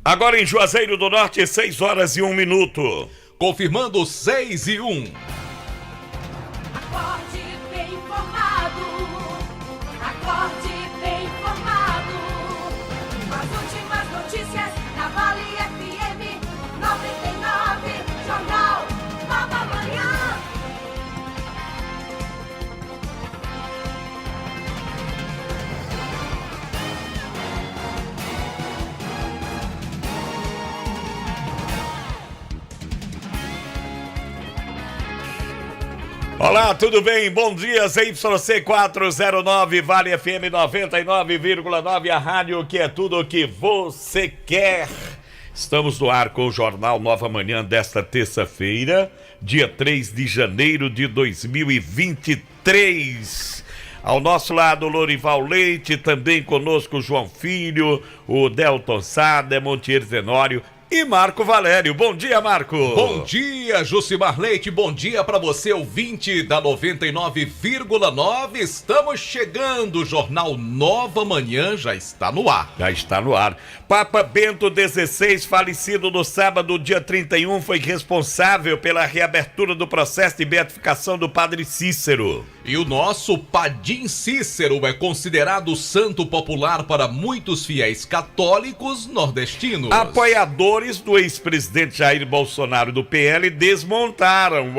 Agora em Juazeiro do Norte, 6h01. Confirmando 6h01. Acorde bem informado. Acorde bem informado. As últimas notícias na Vale FM 99. Jornal Nova Manhã. Olá, tudo bem? Bom dia, ZYC 409, Vale FM 99,9, a rádio que é tudo o que você quer. Estamos no ar com o Jornal Nova Manhã desta terça-feira, dia 3 de janeiro de 2023. Ao nosso lado, Lorival Leite, também conosco o João Filho, o Delton Sá, Demontier Tenório e Marco Valério. Bom dia, Marco. Bom dia, Jucimar Leite. Bom dia para você, ouvinte da 99,9. Estamos chegando. O Jornal Nova Manhã já está no ar. Já está no ar. Papa Bento XVI, falecido no sábado, dia 31, foi responsável pela reabertura do processo de beatificação do Padre Cícero. E o nosso Padim Cícero é considerado santo popular para muitos fiéis católicos nordestinos. Apoiadores do ex-presidente Jair Bolsonaro do PL desmontaram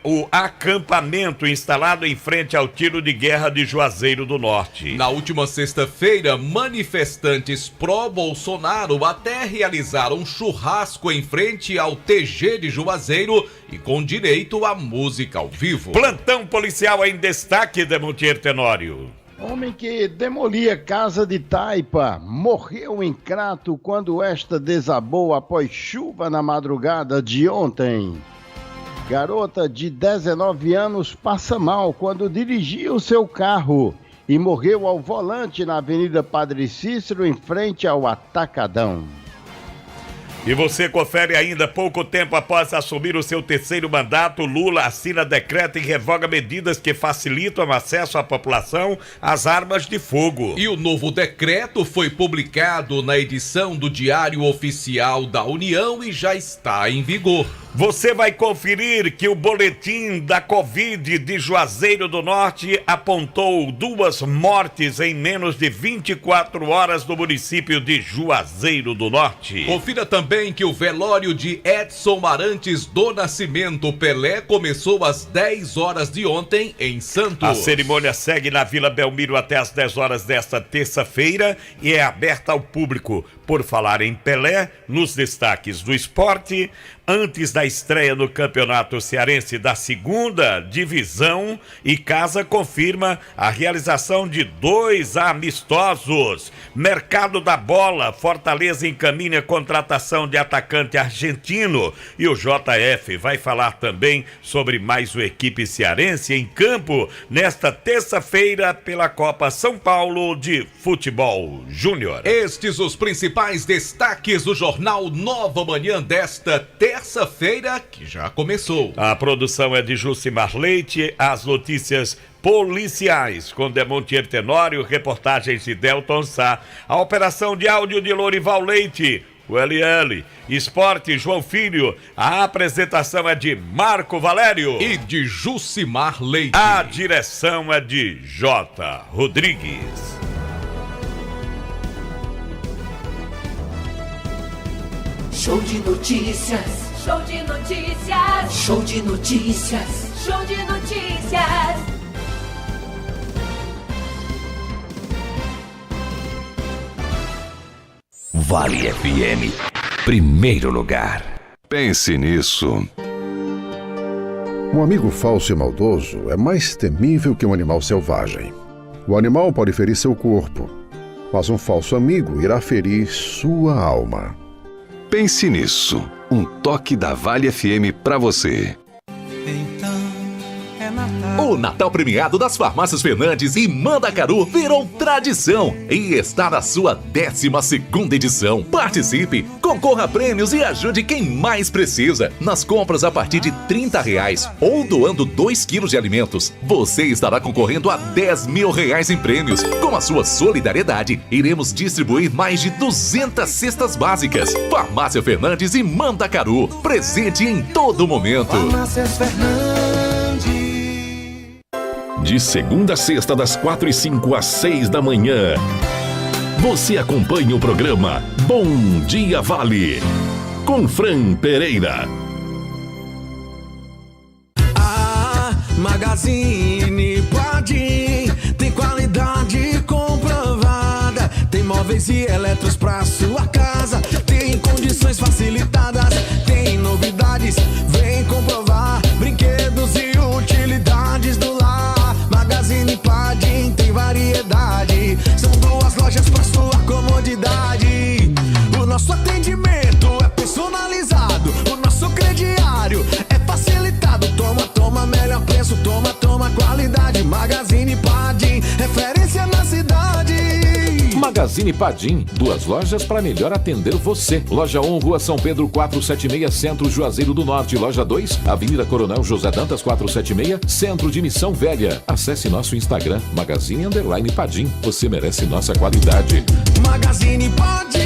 o acampamento instalado em frente ao tiro de guerra de Juazeiro do Norte. Na última sexta-feira, manifestantes pró-Bolsonaro até realizaram um churrasco em frente ao TG de Juazeiro e com direito à música ao vivo. Plantão policial em destaque, Demontier Tenório. Homem que demolia casa de Taipa morreu em Crato quando esta desabou após chuva na madrugada de ontem. Garota de 19 anos passa mal quando dirigia o seu carro e morreu ao volante na Avenida Padre Cícero, em frente ao Atacadão. E você confere ainda, pouco tempo após assumir o seu terceiro mandato, Lula assina decreto e revoga medidas que facilitam o acesso à população às armas de fogo. E o novo decreto foi publicado na edição do Diário Oficial da União e já está em vigor. Você vai conferir que o boletim da Covid de Juazeiro do Norte apontou 2 mortes em menos de 24 horas no município de Juazeiro do Norte. Confira também que o velório de Edson Arantes do Nascimento Pelé começou às 10 horas de ontem em Santos. A cerimônia segue na Vila Belmiro até às 10 horas desta terça-feira e é aberta ao público. Por falar em Pelé, nos destaques do esporte, antes da estreia no Campeonato Cearense da 2ª Divisão, Icasa confirma a realização de 2 amistosos. Mercado da bola, Fortaleza encaminha a contratação de atacante argentino e o JF vai falar também sobre mais uma equipe cearense em campo nesta terça-feira pela Copa São Paulo de Futebol Júnior. Estes os principais destaques do Jornal Nova Manhã desta terça-feira, que já começou. A produção é de Jucimar Leite, as notícias policiais com Demontier Tenório, reportagens de Delton Sá, a operação de áudio de Lorival Leite, o LL, esporte João Filho, a apresentação é de Marco Valério e de Jucimar Leite. A direção é de J. Rodrigues. Show de notícias. Show de notícias. Show de notícias. Show de notícias. Vale FM, primeiro lugar. Pense nisso. Um amigo falso e maldoso é mais temível que um animal selvagem. O animal pode ferir seu corpo, mas um falso amigo irá ferir sua alma. Pense nisso. Um toque da Vale FM pra você. Então é Natal. O Natal premiado das Farmácias Fernandes e Mandacaru virou tradição e está na sua 12ª edição. Participe, concorra a prêmios e ajude quem mais precisa. Nas compras a partir de R$30 ou doando 2 quilos de alimentos, você estará concorrendo a R$10 mil em prêmios. Com a sua solidariedade, iremos distribuir mais de 200 cestas básicas. Farmácia Fernandes e Mandacaru, presente em todo momento. Farmácias Fernandes. De segunda a sexta, das 4h05 às 6 da manhã. Você acompanha o programa Bom Dia Vale, com Fran Pereira. Magazine Padim tem qualidade comprovada. Tem móveis e eletros pra sua casa. Tem condições facilitadas. Tem novidades, vem comprovar. Brinquedos e utilidades do lar. Magazine Padim tem variedade. São 2 lojas pra sua comodidade. O nosso atendimento é personalizado. O nosso crediário é facilitado. Toma, melhor preço. Toma, qualidade. Magazine Padim, referência na cidade. Magazine Padim, 2 lojas para melhor atender você. Loja 1, Rua São Pedro 476, Centro Juazeiro do Norte. Loja 2, Avenida Coronel José Dantas 476, Centro de Missão Velha. Acesse nosso Instagram, Magazine_Padim. Você merece nossa qualidade. Magazine Padim.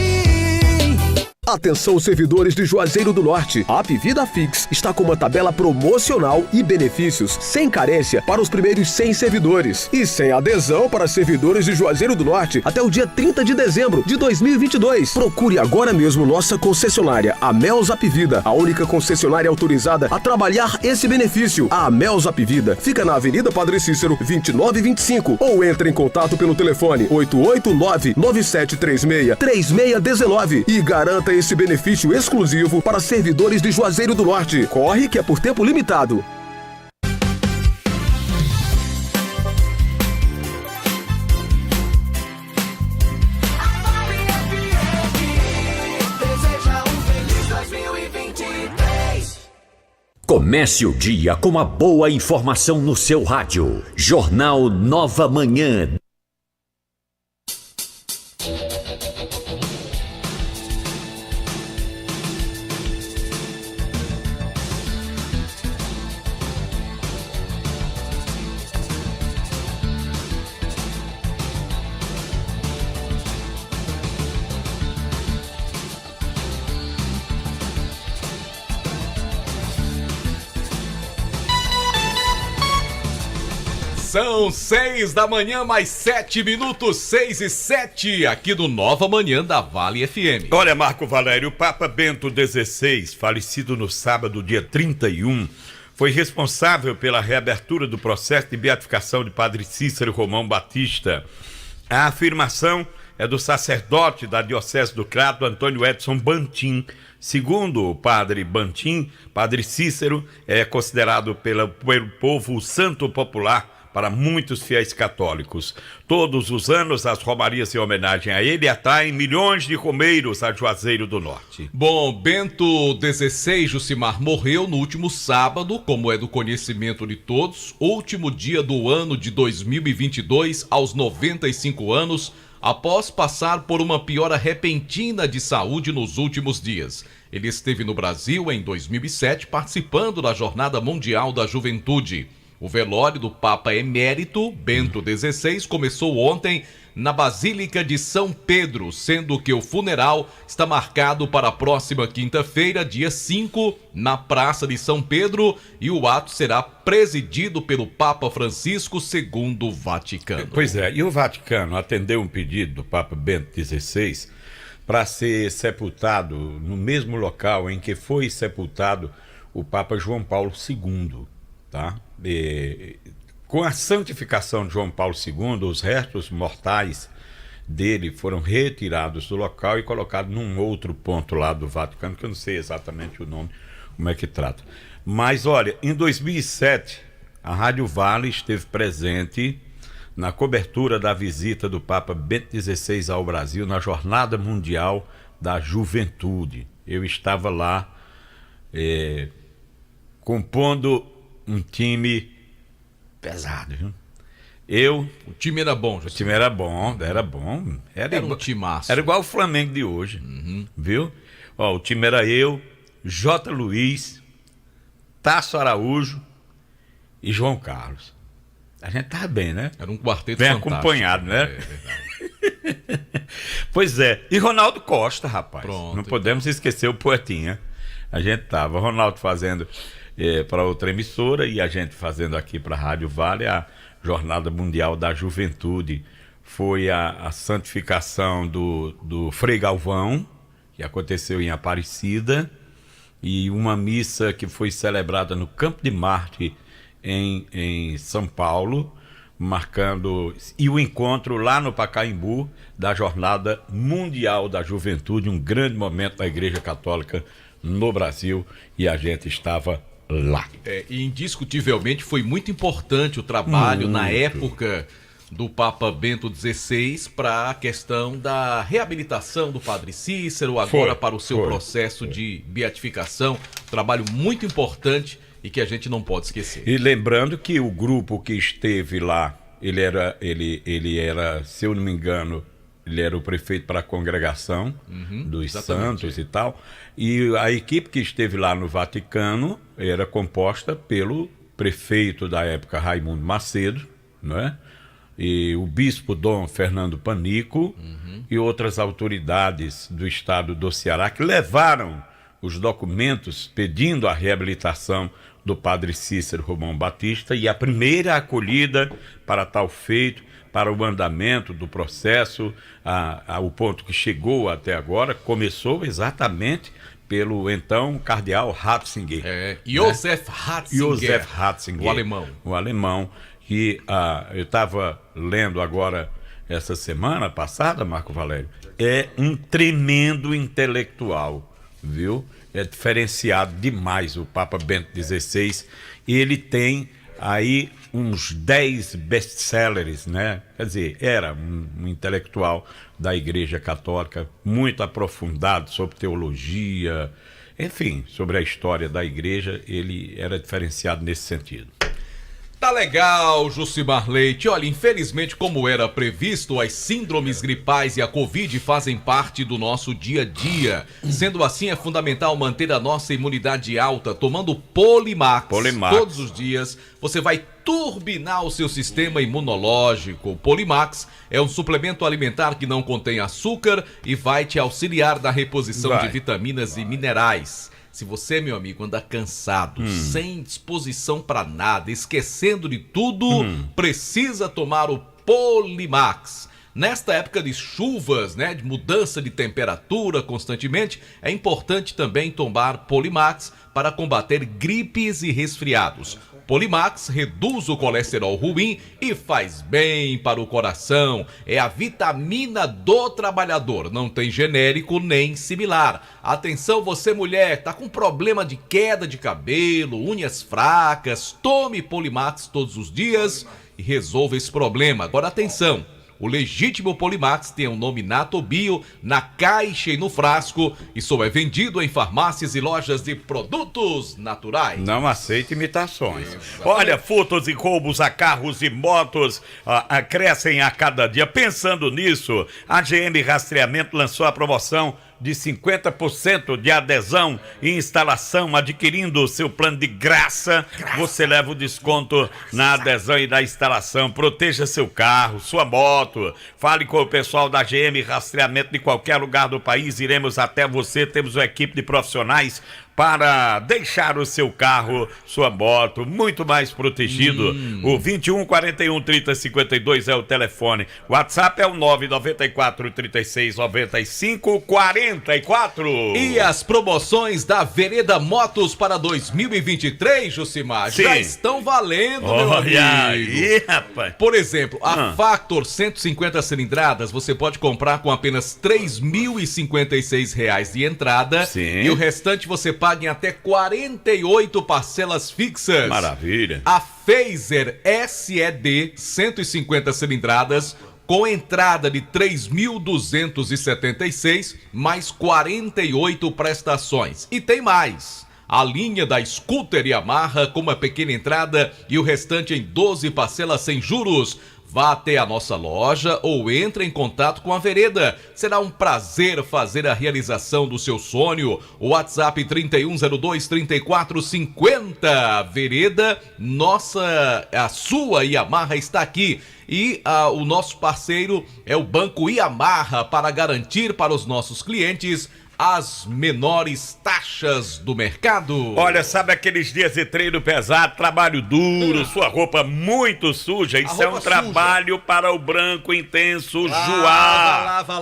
Atenção, servidores de Juazeiro do Norte. A Apvida Fix está com uma tabela promocional e benefícios sem carência para os primeiros 100 servidores e sem adesão para servidores de Juazeiro do Norte até o dia 30 de dezembro de 2022. Procure agora mesmo nossa concessionária, a Mels Apvida, a única concessionária autorizada a trabalhar esse benefício. A Mels Apvida fica na Avenida Padre Cícero, 2925, ou entre em contato pelo telefone 889-9736-3619 e garanta esse benefício exclusivo para servidores de Juazeiro do Norte. Corre que é por tempo limitado. Comece o dia com uma boa informação no seu rádio. Jornal Nova Manhã. São 6 da manhã, mais 7 minutos, 6:07, aqui do Nova Manhã da Vale FM. Olha, Marco Valério, o Papa Bento XVI, falecido no sábado, dia 31, foi responsável pela reabertura do processo de beatificação de Padre Cícero Romão Batista. A afirmação é do sacerdote da Diocese do Crato, Antônio Edson Bantim. Segundo o padre Bantim, Padre Cícero é considerado pelo povo santo popular para muitos fiéis católicos. Todos os anos, as romarias em homenagem a ele atraem milhões de romeiros a Juazeiro do Norte. Bom, Bento XVI, Jucimar, morreu no último sábado, como é do conhecimento de todos, último dia do ano de 2022, aos 95 anos, após passar por uma piora repentina de saúde nos últimos dias. Ele esteve no Brasil em 2007, participando da Jornada Mundial da Juventude. O velório do Papa Emérito Bento XVI começou ontem na Basílica de São Pedro, sendo que o funeral está marcado para a próxima quinta-feira, dia 5, na Praça de São Pedro, e o ato será presidido pelo Papa Francisco, segundo o Vaticano. Pois é, e o Vaticano atendeu um pedido do Papa Bento XVI para ser sepultado no mesmo local em que foi sepultado o Papa João Paulo II, tá? Com a santificação de João Paulo II, os restos mortais dele foram retirados do local e colocados num outro ponto lá do Vaticano, que eu não sei exatamente o nome, como é que trata. Mas olha, em 2007, a Rádio Vale esteve presente na cobertura da visita do Papa Bento XVI ao Brasil na Jornada Mundial da Juventude. Eu estava lá compondo um time pesado, viu? O time era bom, O time era bom. Era um timaço. Era igual o Flamengo de hoje, viu? Ó, o time era eu, J. Luiz, Tasso Araújo e João Carlos. A gente tava bem, né? Era um quarteto bem fantástico. Acompanhado, né? É verdade. Pois é. E Ronaldo Costa, rapaz. Pronto. Não podemos esquecer o poetinha. A gente tava, Ronaldo fazendo para outra emissora e a gente fazendo aqui para a Rádio Vale a Jornada Mundial da Juventude. Foi a santificação do Frei Galvão, que aconteceu em Aparecida, e uma missa que foi celebrada no Campo de Marte, em São Paulo, e o encontro lá no Pacaembu da Jornada Mundial da Juventude, um grande momento da Igreja Católica no Brasil, e a gente estava lá. E indiscutivelmente foi muito importante o trabalho na época do Papa Bento XVI para a questão da reabilitação do Padre Cícero, agora para o seu processo de beatificação. Trabalho muito importante e que a gente não pode esquecer. E lembrando que o grupo que esteve lá, ele era, se eu não me engano, ele era o prefeito para a congregação dos santos e tal. E a equipe que esteve lá no Vaticano era composta pelo prefeito da época, Raimundo Macedo, não é? E o bispo Dom Fernando Panico e outras autoridades do estado do Ceará que levaram os documentos pedindo a reabilitação do padre Cícero Romão Batista, e a primeira acolhida para tal feito, para o andamento do processo, o ponto que chegou até agora, começou exatamente pelo então cardeal Ratzinger. Josef Ratzinger, o alemão, que eu estava lendo agora essa semana passada, Marco Valério, é um tremendo intelectual, viu? É diferenciado demais o Papa Bento XVI, e ele tem aí uns 10 best-sellers, né? Quer dizer, era um intelectual da Igreja Católica, muito aprofundado sobre teologia, enfim, sobre a história da Igreja. Ele era diferenciado nesse sentido. Tá legal, Jucimar Leite. Olha, infelizmente, como era previsto, as síndromes gripais e a Covid fazem parte do nosso dia a dia. Sendo assim, é fundamental manter a nossa imunidade alta, tomando Polimax. Todos os dias, você vai turbinar o seu sistema imunológico. O Polimax é um suplemento alimentar que não contém açúcar e vai te auxiliar na reposição de vitaminas e minerais. Se você, meu amigo, anda cansado, sem disposição para nada, esquecendo de tudo, precisa tomar o Polimax. Nesta época de chuvas, né, de mudança de temperatura constantemente, é importante também tomar Polimax para combater gripes e resfriados. Polimax reduz o colesterol ruim e faz bem para o coração. É a vitamina do trabalhador, não tem genérico nem similar. Atenção, você mulher, tá com problema de queda de cabelo, unhas fracas, tome Polimax todos os dias e resolva esse problema. Agora atenção, o legítimo Polimax tem um nome Natobio na caixa e no frasco e só é vendido em farmácias e lojas de produtos naturais. Não aceita imitações. Olha, furtos e roubos a carros e motos crescem a cada dia. Pensando nisso, a GM Rastreamento lançou a promoção de 50% de adesão e instalação. Adquirindo o seu plano de graça, você leva o desconto na adesão e na instalação. Proteja seu carro, sua moto. Fale com o pessoal da GM Rastreamento de qualquer lugar do país. Iremos até você. Temos uma equipe de profissionais para deixar o seu carro, sua moto, muito mais protegido. O 21 41 30 52 é o telefone. O WhatsApp é o 994 36 95 44. E as promoções da Vereda Motos para 2023, Jucimar, já estão valendo, meu amigo. Aí, rapaz. Por exemplo, a Factor 150 cilindradas você pode comprar com apenas R$ 3.056 de entrada. E o restante você paga em até 48 parcelas fixas. Maravilha. A Phaser SED 150 cilindradas com entrada de 3.276 mais 48 prestações. E tem mais. A linha da Scooter Yamaha com uma pequena entrada e o restante em 12 parcelas sem juros. Vá até a nossa loja ou entre em contato com a Vereda. Será um prazer fazer a realização do seu sonho. WhatsApp 3102-3450. Vereda, a sua Yamaha está aqui. E o nosso parceiro é o Banco Yamaha para garantir para os nossos clientes as menores taxas do mercado. Olha, sabe aqueles dias de treino pesado, trabalho duro, sua roupa muito suja? Isso é um trabalho para o branco intenso Joá. Lava.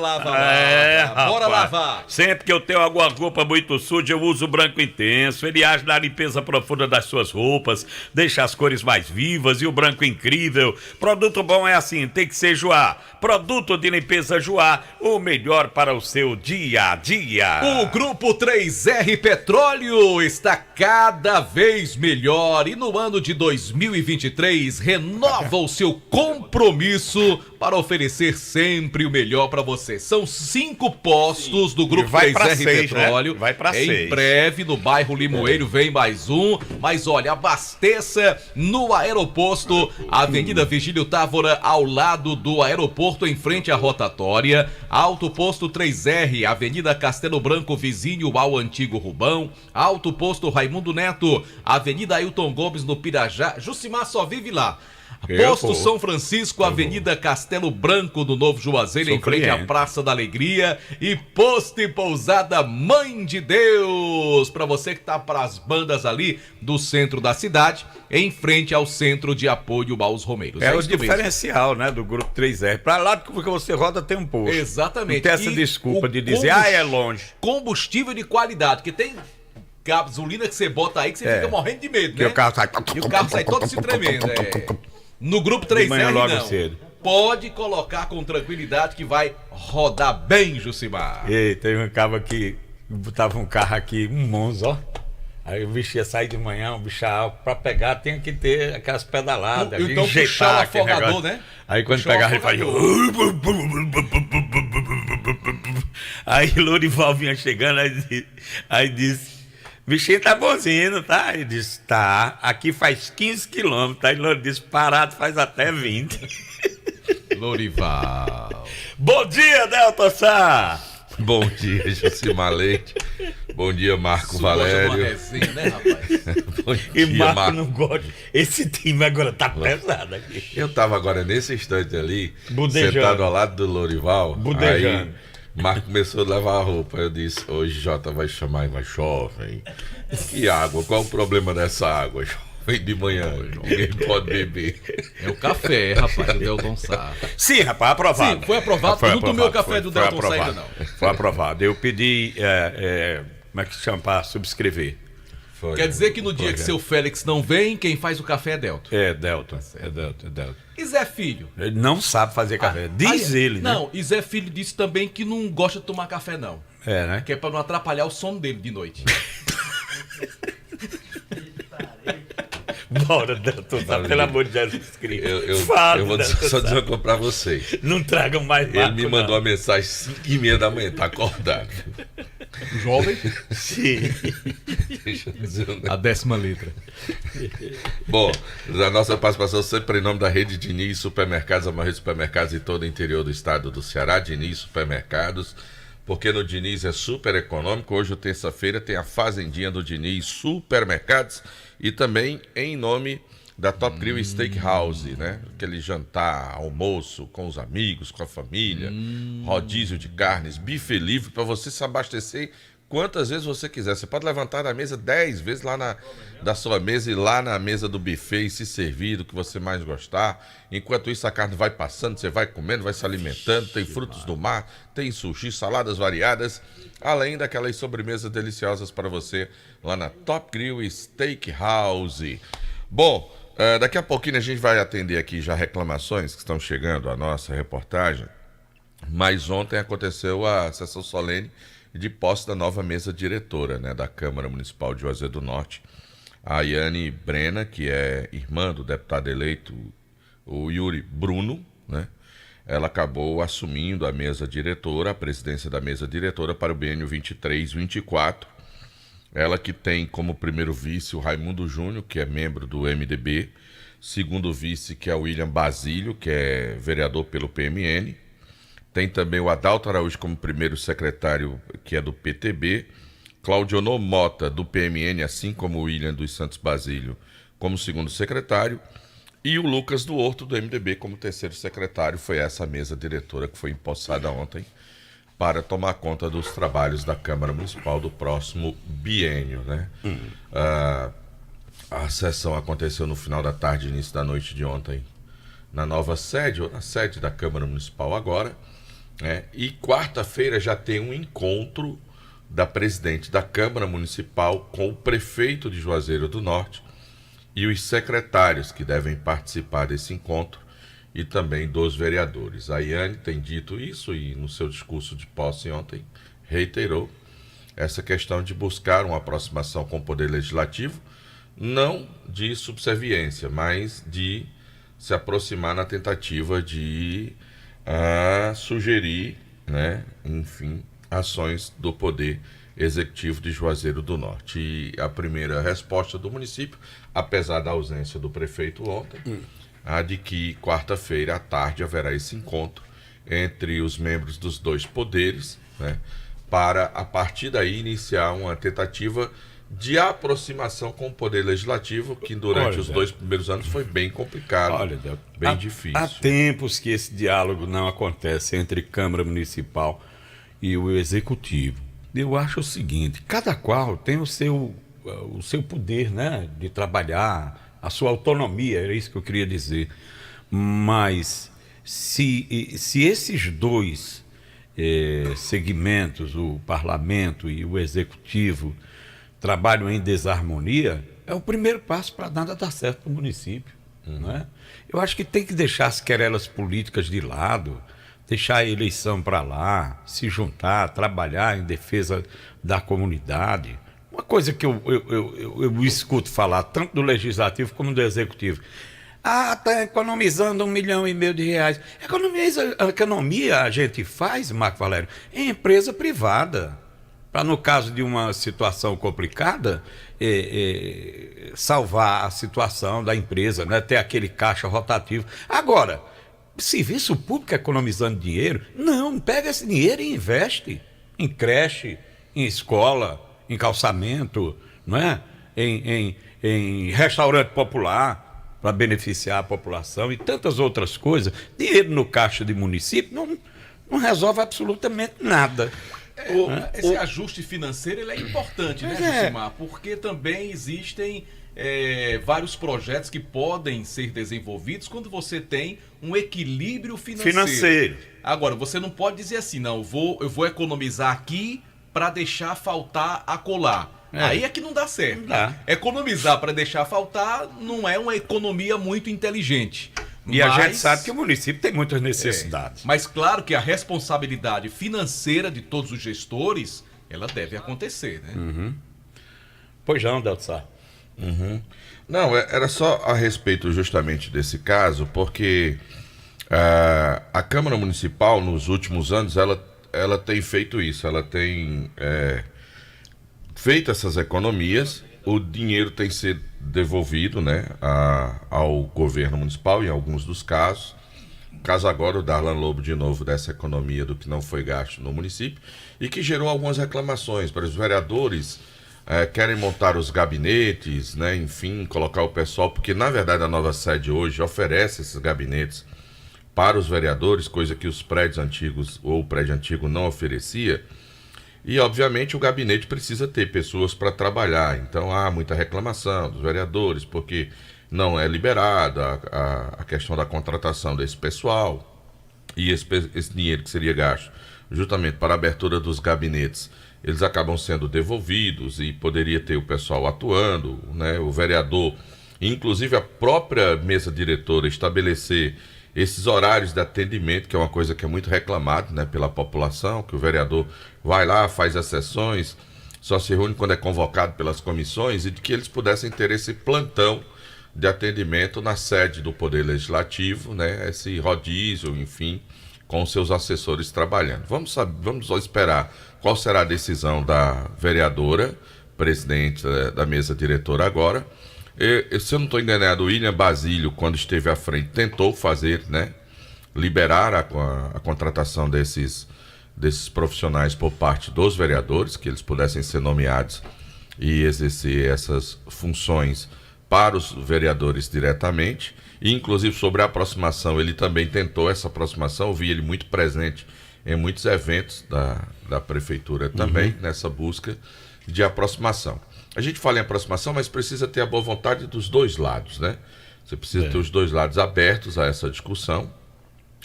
Bora lavar. Sempre que eu tenho alguma roupa muito suja, eu uso o branco intenso. Ele age na limpeza profunda das suas roupas, deixa as cores mais vivas e o branco incrível. Produto bom é assim, tem que ser Joá. Produto de limpeza Joá, o melhor para o seu dia a dia. O Grupo 3R Petróleo está cada vez melhor e no ano de 2023 renova o seu compromisso para oferecer sempre o melhor para você. São 5 postos do Grupo 3R Petróleo. Né? Vai para 6. Em breve, no bairro Limoeiro, vem mais um. Mas olha, abasteça no aeroposto, Avenida Vigílio Távora, ao lado do aeroporto, em frente à rotatória. Alto Posto 3R, Avenida Castelo Branco, vizinho ao antigo Rubão. Alto Posto Raimundo Neto, Avenida Ailton Gomes, no Pirajá. Jucimar só vive lá. Posto São Francisco, Avenida Castelo Branco, do Novo Juazeiro, em frente à Praça da Alegria. E Posto e Pousada Mãe de Deus, para você que tá para as bandas ali do centro da cidade, em frente ao Centro de Apoio aos Romeiros. É o diferencial, né, do Grupo 3R. Para lá que você roda tem um posto. Exatamente. Não tem essa desculpa de dizer, é longe. Combustível de qualidade, que tem gasolina que você bota aí que você fica morrendo de medo, né? E o carro sai todo se tremendo, No Grupo 3R não. Cedo. Pode colocar com tranquilidade que vai rodar bem, Jucimar. Ei, teve um cabo aqui, botava um carro aqui, um Monza, ó. Aí o bicho ia sair de manhã, um bicho alto, pra pegar tinha que ter aquelas pedaladas. Então puxar o afogador, né? Aí quando pegava ele fazia... Aí Lourival vinha chegando, aí disse... Bichinho tá bonzinho, tá? Ele disse, tá, aqui faz 15 quilômetros. Aí ele disse, parado faz até 20. Lourival. Bom dia, Delton Sá. Bom dia, Jucimar Leite. Bom dia, Marco Valério. Resenha, né, rapaz? Bom e dia, Marco não gosta. Esse time agora tá pesado aqui. Eu tava agora nesse instante ali, budejando, sentado ao lado do Lourival. Budejando. Aí Marco começou a lavar a roupa. Eu disse, hoje Jota vai chamar mais jovem. E água? Qual o problema dessa água? Vem de manhã, ninguém pode beber. É o café, rapaz, do Delton Sá. Sim, rapaz, aprovado. Sim, foi aprovado. Eu não tomei o café do Delton Sá ainda, não. Foi aprovado. Eu pedi, como é que se chama, para subscrever. Quer dizer que no dia que seu Félix não vem, quem faz o café é Delton. É Delton. E Zé Filho? Ele não sabe fazer café. Diz ele, né? Não, e Zé Filho disse também que não gosta de tomar café, não. É, né? Que é pra não atrapalhar o sono dele de noite. Bora, Delton, pelo amor de Jesus Cristo. Eu vou só dizer uma coisa pra vocês. Não tragam mais Marco, ele me mandou uma mensagem 5h30 da manhã, tá acordado. Jovem? Sim. Deixa eu dizer a 10ª letra. Bom, a nossa participação sempre em nome da rede Diniz Supermercados, a maior rede de supermercados em todo o interior do estado do Ceará. Diniz Supermercados, porque no Diniz é super econômico. Hoje, terça-feira, tem a Fazendinha do Diniz Supermercados. E também em nome da Top Grill Steakhouse, né? Aquele jantar, almoço com os amigos, com a família, rodízio de carnes, buffet livre para você se abastecer quantas vezes você quiser. Você pode levantar da mesa 10 vezes lá da sua mesa e lá na mesa do buffet e se servir do que você mais gostar. Enquanto isso a carne vai passando, você vai comendo, vai se alimentando, tem frutos do mar, tem sushi, saladas variadas, além daquelas sobremesas deliciosas para você lá na Top Grill Steakhouse. Bom, daqui a pouquinho a gente vai atender aqui já reclamações que estão chegando à nossa reportagem, mas ontem aconteceu a sessão solene de posse da nova mesa diretora, né, da Câmara Municipal de Juazeiro do Norte. A Yane Brena, que é irmã do deputado eleito, o Yuri Bruno, né, ela acabou assumindo a mesa diretora, a presidência da mesa diretora para o biênio 23-24. Ela que tem como primeiro vice o Raimundo Júnior, que é membro do MDB, segundo vice, que é o William Basílio, que é vereador pelo PMN, tem também o Adalto Araújo como primeiro secretário, que é do PTB, Claudionor Mota, do PMN, assim como o William dos Santos Basílio, como segundo secretário, e o Lucas do Horto, do MDB, como terceiro secretário. Foi essa mesa diretora que foi empossada ontem para tomar conta dos trabalhos da Câmara Municipal do próximo biênio, né? A sessão aconteceu no final da tarde, início da noite de ontem, na nova sede, ou na sede da Câmara Municipal agora, né? E quarta-feira já tem um encontro da presidente da Câmara Municipal com o prefeito de Juazeiro do Norte e os secretários que devem participar desse encontro, e também dos vereadores. A Iane tem dito isso e no seu discurso de posse ontem reiterou essa questão de buscar uma aproximação com o Poder Legislativo, não de subserviência, mas de se aproximar na tentativa de sugerir, né, enfim, ações do Poder Executivo de Juazeiro do Norte. E a primeira resposta do município, apesar da ausência do prefeito ontem, a de que quarta-feira à tarde haverá esse encontro entre os membros dos dois poderes, né, para a partir daí iniciar uma tentativa de aproximação com o Poder Legislativo, que durante os 2 primeiros anos foi bem complicado, bem difícil. Há tempos que esse diálogo não acontece entre Câmara Municipal e o Executivo. Eu acho o seguinte: cada qual tem o seu poder, né, de trabalhar, a sua autonomia, era isso que eu queria dizer. Mas se esses dois segmentos, o parlamento e o executivo, trabalham em desarmonia, é o primeiro passo para nada dar certo no município. Né? Eu acho que tem que deixar as querelas políticas de lado, deixar a eleição para lá, se juntar, trabalhar em defesa da comunidade. Uma coisa que eu escuto falar tanto do Legislativo como do Executivo: está economizando R$1,5 milhão de reais. Economia a gente faz, Marco Valério, em empresa privada, para, no caso de uma situação complicada, salvar a situação da empresa, né? Ter aquele caixa rotativo. Agora, serviço público economizando dinheiro? Não, pega esse dinheiro e investe em creche, em escola, em calçamento, não é? Em restaurante popular, para beneficiar a população e tantas outras coisas. Dinheiro no caixa de município não resolve absolutamente nada. Esse ajuste financeiro ele é importante, né, Josimar? Porque também existem vários projetos que podem ser desenvolvidos quando você tem um equilíbrio financeiro. Agora, você não pode dizer assim: não, eu vou economizar aqui para deixar faltar acolá. Aí é que não dá certo. Não dá. Economizar para deixar faltar não é uma economia muito inteligente. E a gente sabe que o município tem muitas necessidades. Mas claro que a responsabilidade financeira de todos os gestores, ela deve acontecer, né? Pois não, Deltsar. Não, era só a respeito justamente desse caso, porque a Câmara Municipal, nos últimos anos, ela tem feito isso, ela tem feito essas economias, o dinheiro tem sido devolvido, né, ao governo municipal em alguns dos casos. Caso agora o Darlan Lobo de novo dessa economia do que não foi gasto no município, e que gerou algumas reclamações para os vereadores. Querem montar os gabinetes, né, enfim, colocar o pessoal, porque na verdade a nova sede hoje oferece esses gabinetes para os vereadores, coisa que os prédios antigos ou o prédio antigo não oferecia. E obviamente o gabinete precisa ter pessoas para trabalhar, então há muita reclamação dos vereadores, porque não é liberada a questão da contratação desse pessoal, e esse dinheiro que seria gasto justamente para a abertura dos gabinetes, eles acabam sendo devolvidos e poderia ter o pessoal atuando, né? O vereador, inclusive a própria mesa diretora, estabelecer esses horários de atendimento, que é uma coisa que é muito reclamada, né, pela população, que o vereador vai lá, faz as sessões, só se reúne quando é convocado pelas comissões, e de que eles pudessem ter esse plantão de atendimento na sede do Poder Legislativo, né, esse rodízio, enfim, com seus assessores trabalhando. Vamos esperar qual será a decisão da vereadora, presidente da mesa diretora agora. Se eu não estou enganado, o William Basílio, quando esteve à frente, tentou fazer, né, liberar a contratação desses profissionais por parte dos vereadores, que eles pudessem ser nomeados e exercer essas funções para os vereadores diretamente. E, inclusive, sobre a aproximação, ele também tentou essa aproximação. Eu vi ele muito presente em muitos eventos da prefeitura também, nessa busca de aproximação. A gente fala em aproximação, mas precisa ter a boa vontade dos dois lados, né? Você precisa ter os dois lados abertos a essa discussão.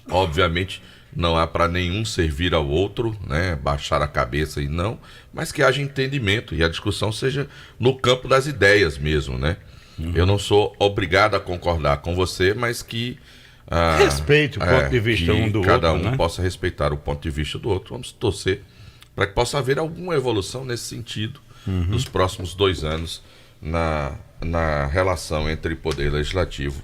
Obviamente, não há para nenhum servir ao outro, né? Baixar a cabeça e não, mas que haja entendimento e a discussão seja no campo das ideias mesmo, né? Eu não sou obrigado a concordar com você, mas que respeite o ponto de vista um do outro, cada um né? possa respeitar o ponto de vista do outro. Vamos torcer para que possa haver alguma evolução nesse sentido nos próximos 2 anos na relação entre poder legislativo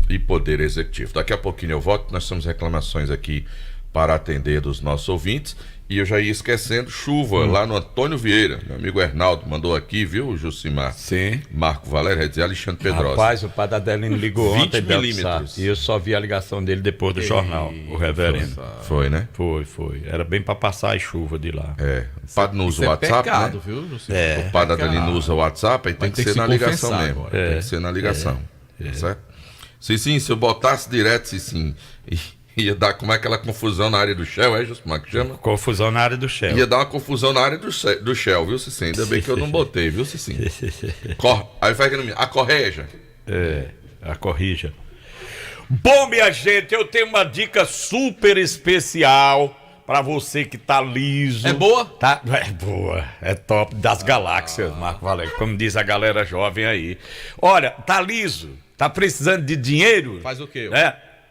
e poder executivo. Daqui a pouquinho eu volto, nós temos reclamações aqui para atender dos nossos ouvintes. E eu já ia esquecendo, chuva lá no Antônio Vieira. Meu amigo Hernaldo mandou aqui, viu, Jucimar? Sim. Marco Valério, dizer Alexandre Pedrosa. Rapaz, o padre Adelino ligou 20 ontem, milímetros. e eu só vi a ligação dele depois do jornal, o reverendo. Foi, né? Foi. Era bem para passar a chuva de lá. O padre não usa o WhatsApp, pecado, né? viu? O padre Adelino usa o WhatsApp, aí tem que ser na ligação mesmo. Tem que ser na ligação, certo? Sim, se eu botasse direto, sim. Ia dar como é aquela confusão na área do Shell, Jusmar, que chama? Confusão na área do Shell. Ia dar uma confusão na área do Shell, viu, Cicim? Ainda bem que eu não botei, viu, Cicim? Aí vai que a correja. A corrija. Bom, minha gente, eu tenho uma dica super especial pra você que tá liso. É boa? É boa, é top das galáxias, Marco Valério, como diz a galera jovem aí. Olha, tá liso, tá precisando de dinheiro? Faz o quê?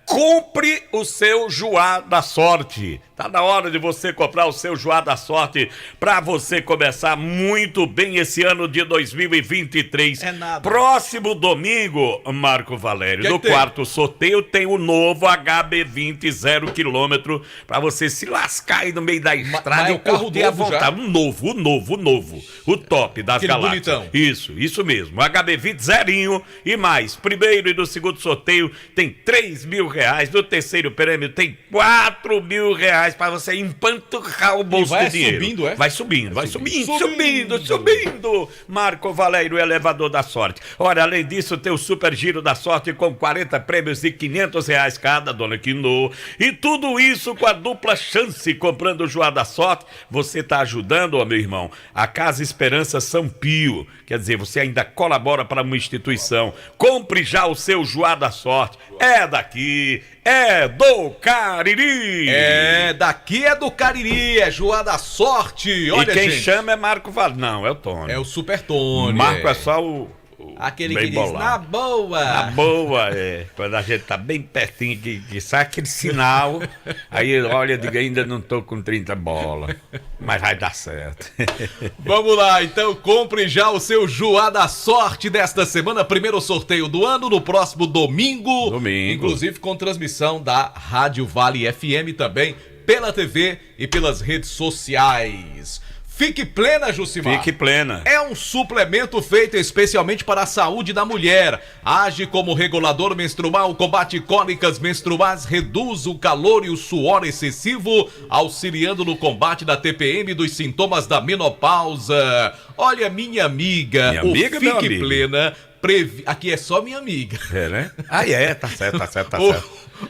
Compre o seu Joá da Sorte. Tá na hora de você comprar o seu Joá da Sorte para você começar muito bem esse ano de 2023. É nada. Próximo domingo, Marco Valério, no quarto sorteio tem o novo HB20 0 km para você se lascar aí no meio da estrada e curtir à vontade. O novo. O top das galáxias. Bonitão. Isso mesmo. HB20 zerinho e mais. Primeiro e no segundo sorteio tem R$3.000. No terceiro prêmio tem R$4.000 para você empanturrar o bolso do dinheiro. Vai subindo. Marco Valério, o elevador da sorte. Olha, além disso, tem o Super Giro da Sorte com 40 prêmios de R$500 cada, dona Quinô. E tudo isso com a dupla chance. Comprando o Joá da Sorte, você está ajudando, ó, meu irmão, a Casa Esperança São Pio. Quer dizer, você ainda colabora para uma instituição. Compre já o seu Joá da Sorte. É daqui, é do Cariri. Daqui é do Cariri, é Joá da Sorte. Olha, e quem gente, chama é Marco Valério. Não, é o Tony. é o Super Tony. Marco é só o aquele bem que diz, bolado. na boa. Na boa, quando a gente tá bem pertinho, que sai aquele sinal, aí olha, diga, ainda não tô com 30 bolas, mas vai dar certo. Vamos lá, então compre já o seu Joá da Sorte desta semana, primeiro sorteio do ano, no próximo domingo. Inclusive com transmissão da Rádio Vale FM também, pela TV e pelas redes sociais. Fique Plena, Jucimar. Fique Plena. É um suplemento feito especialmente para a saúde da mulher. Age como regulador menstrual, combate cólicas menstruais, reduz o calor e o suor excessivo, auxiliando no combate da TPM e dos sintomas da menopausa. Olha, minha amiga, o Fique Plena... Aqui é só minha amiga. Né? Tá certo.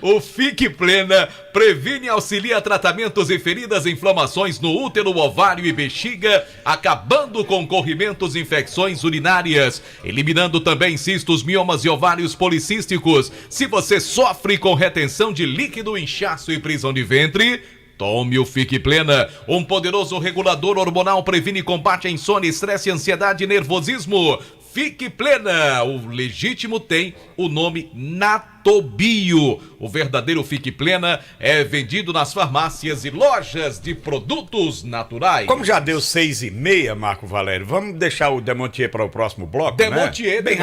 O Fique Plena previne e auxilia tratamentos e feridas, inflamações no útero, ovário e bexiga, acabando com corrimentos e infecções urinárias, eliminando também cistos, miomas e ovários policísticos. Se você sofre com retenção de líquido, inchaço e prisão de ventre, tome o Fique Plena, um poderoso regulador hormonal, previne e combate a insônia, estresse, ansiedade e nervosismo. Fique Plena, o legítimo tem o nome natural Atobio. O verdadeiro Fique Plena é vendido nas farmácias e lojas de produtos naturais. Como já deu 6h30, Marco Valério, vamos deixar o Demontier para o próximo bloco, Demontier, né? Bem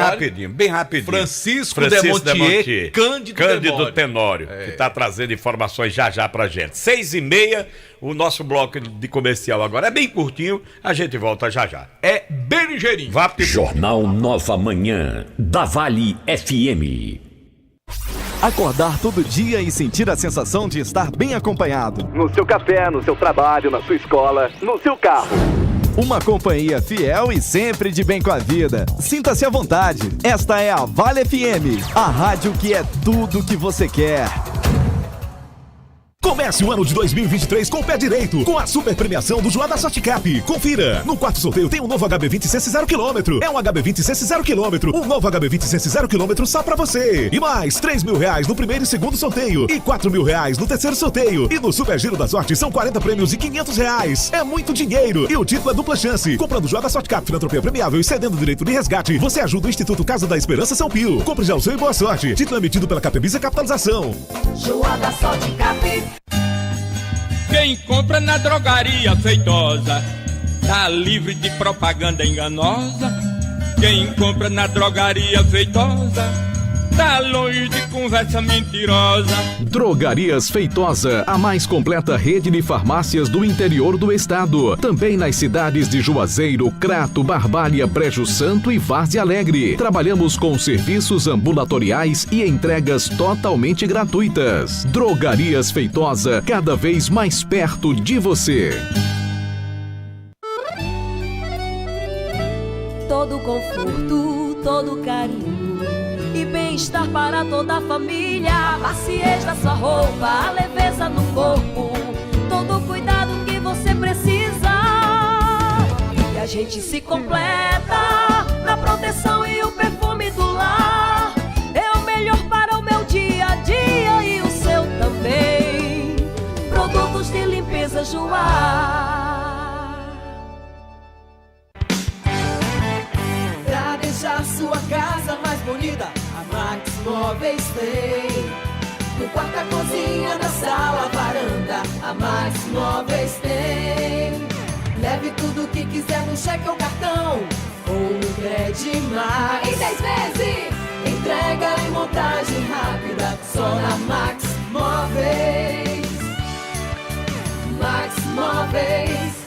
rapidinho. Francisco Demontier, Cândido Tenório, que está trazendo informações já pra gente. 6h30, o nosso bloco de comercial agora é bem curtinho, a gente volta já. É bem ligeirinho. Jornal Nova Manhã, da Vale FM. Acordar todo dia e sentir a sensação de estar bem acompanhado. No seu café, no seu trabalho, na sua escola, no seu carro. Uma companhia fiel e sempre de bem com a vida. Sinta-se à vontade. Esta é a Vale FM, a rádio que é tudo que você quer. Comece o ano de 2023 com o pé direito, com a super premiação do Joá da Sorte Cap. Confira! No quarto sorteio tem um novo HB20 Sense 0km. É um HB20 Sense 0km. Um novo HB20 Sense 0km só pra você. E mais R$3.000 no primeiro e segundo sorteio. E R$4.000 no terceiro sorteio. E no Super Giro da Sorte são 40 prêmios e R$500. É muito dinheiro. E o título é dupla chance. Comprando Joá da Sorte Cap, filantropia premiável e cedendo o direito de resgate, você ajuda o Instituto Casa da Esperança São Pio. Compre já o seu e boa sorte. Título emitido pela Capevisa Capitalização. Joá da Sorte Cap. Quem compra na drogaria feitosa tá livre de propaganda enganosa. Quem compra na drogaria feitosa tá longe de conversa mentirosa. Drogarias Feitosa, a mais completa rede de farmácias do interior do estado. Também nas cidades de Juazeiro, Crato, Barbalha, Brejo Santo e Várzea Alegre. Trabalhamos com serviços ambulatoriais e entregas totalmente gratuitas. Drogarias Feitosa, cada vez mais perto de você. Todo conforto, todo carinho e bem-estar para toda a família. A maciez da sua roupa, a leveza no corpo, todo o cuidado que você precisa. E a gente se completa na proteção e o perfume do lar. É o melhor para o meu dia a dia e o seu também. Produtos de limpeza Joá. Pra deixar sua casa mais bonita, a Max Móveis tem. No quarto, a cozinha, na sala, a varanda, a Max Móveis tem. Leve tudo que quiser no cheque ou cartão, ou no Credimais. Em 10 vezes, entrega e montagem rápida, só na Max Móveis. Max Móveis.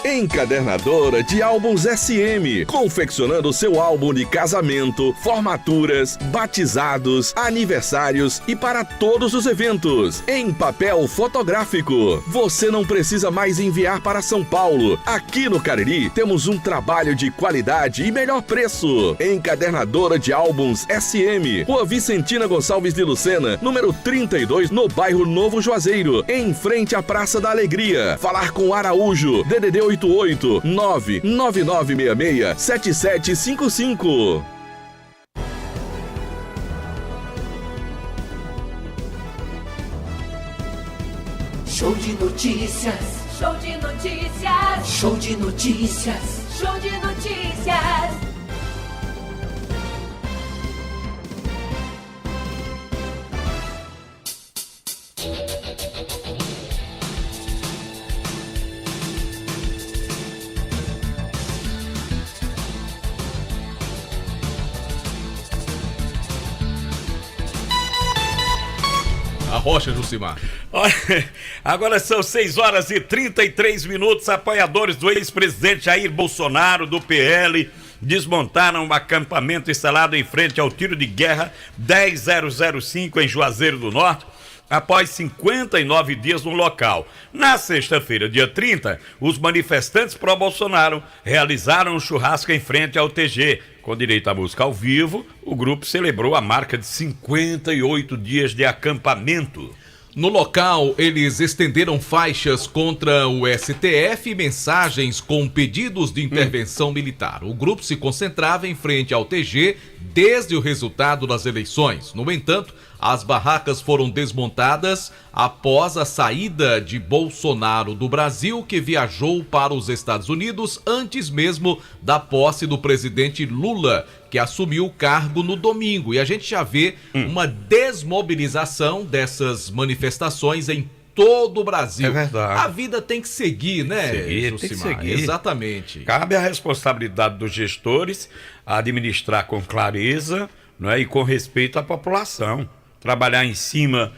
Encadernadora de álbuns SM, confeccionando seu álbum de casamento, formaturas, batizados, aniversários e para todos os eventos, em papel fotográfico. Você não precisa mais enviar para São Paulo. Aqui no Cariri temos um trabalho de qualidade e melhor preço. Encadernadora de álbuns SM, Rua Vicentina Gonçalves de Lucena, número 32, no bairro Novo Juazeiro, em frente à Praça da Alegria. Falar com Araújo, DDD 88 99966 7755. Show de notícias. Show de notícias. Show de notícias. Show de notícias. Rocha, Jucimar. Agora são 6h33. Apoiadores do ex-presidente Jair Bolsonaro, do PL, desmontaram um acampamento instalado em frente ao tiro de guerra 10005 em Juazeiro do Norte, após 59 dias no local. Na sexta-feira, dia 30, os manifestantes pró-Bolsonaro realizaram um churrasco em frente ao TG. Com direito à música ao vivo, o grupo celebrou a marca de 58 dias de acampamento. No local, eles estenderam faixas contra o STF e mensagens com pedidos de intervenção militar. O grupo se concentrava em frente ao TG desde o resultado das eleições. No entanto, as barracas foram desmontadas após a saída de Bolsonaro do Brasil, que viajou para os Estados Unidos antes mesmo da posse do presidente Lula, que que assumiu o cargo no domingo. E a gente já vê uma desmobilização dessas manifestações em todo o Brasil. É verdade. A vida tem que seguir, né, Tem que Jucimar? seguir. Exatamente. Cabe a responsabilidade dos gestores administrar com clareza, não é, e com respeito à população. Trabalhar em cima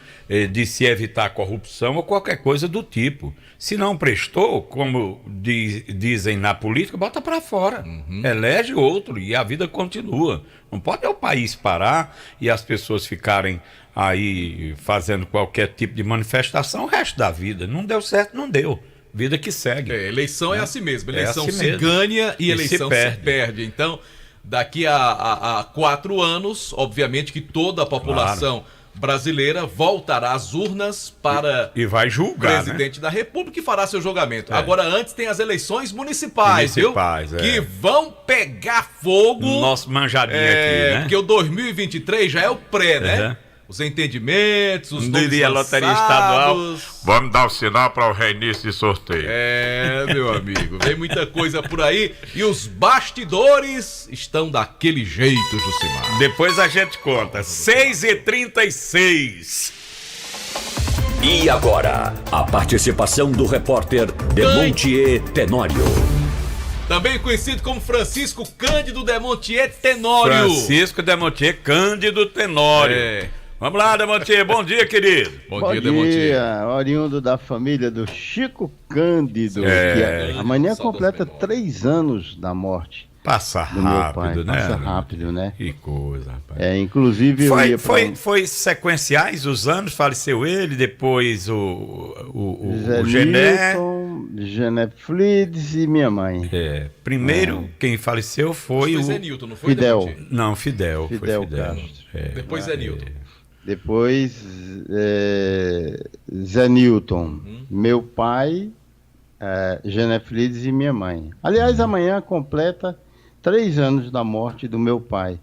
de se evitar corrupção ou qualquer coisa do tipo. Se não prestou, como dizem na política, bota para fora. Elege outro e a vida continua. Não pode o país parar e as pessoas ficarem aí fazendo qualquer tipo de manifestação o resto da vida. Não deu certo, não deu. Vida que segue. Eleição é assim mesmo. Eleição assim se mesmo. ganha e eleição se perde. Então, daqui a 4 anos, obviamente que toda a população brasileira voltará às urnas para e vai julgar, presidente da República e fará seu julgamento. Agora, antes tem as eleições municipais, viu? Que vão pegar fogo. Nosso manjadinho aqui, né? Porque o 2023 já é o pré, né? Os entendimentos, os nomes diria loteria estadual. Vamos dar o sinal para o reinício de sorteio. Meu amigo, vem muita coisa por aí e os bastidores estão daquele jeito, Jucimar. Depois a gente conta. 6h36. E agora, a participação do repórter Demontier Tenório. Também conhecido como Francisco Cândido Demontier Tenório. Francisco Demontier Cândido Tenório. Vamos lá, Demontier. Bom dia, querido. Bom dia, oriundo da família do Chico Cândido, que amanhã completa 3 anos da morte. Passa do meu pai. rápido, né? Passa rápido, né? Que coisa, rapaz. Inclusive eu ia pra foi sequenciais os anos, faleceu ele, depois o Gené Flides e minha mãe. Primeiro, quem faleceu foi o Zé Nilton, não foi? Fidel. Não, Fidel. Fidel Foi Fidel. Castro. Depois Zé Nilton. Depois Zé Nilton, meu pai, Gené Flides e minha mãe. Aliás, amanhã completa 3 anos da morte do meu pai.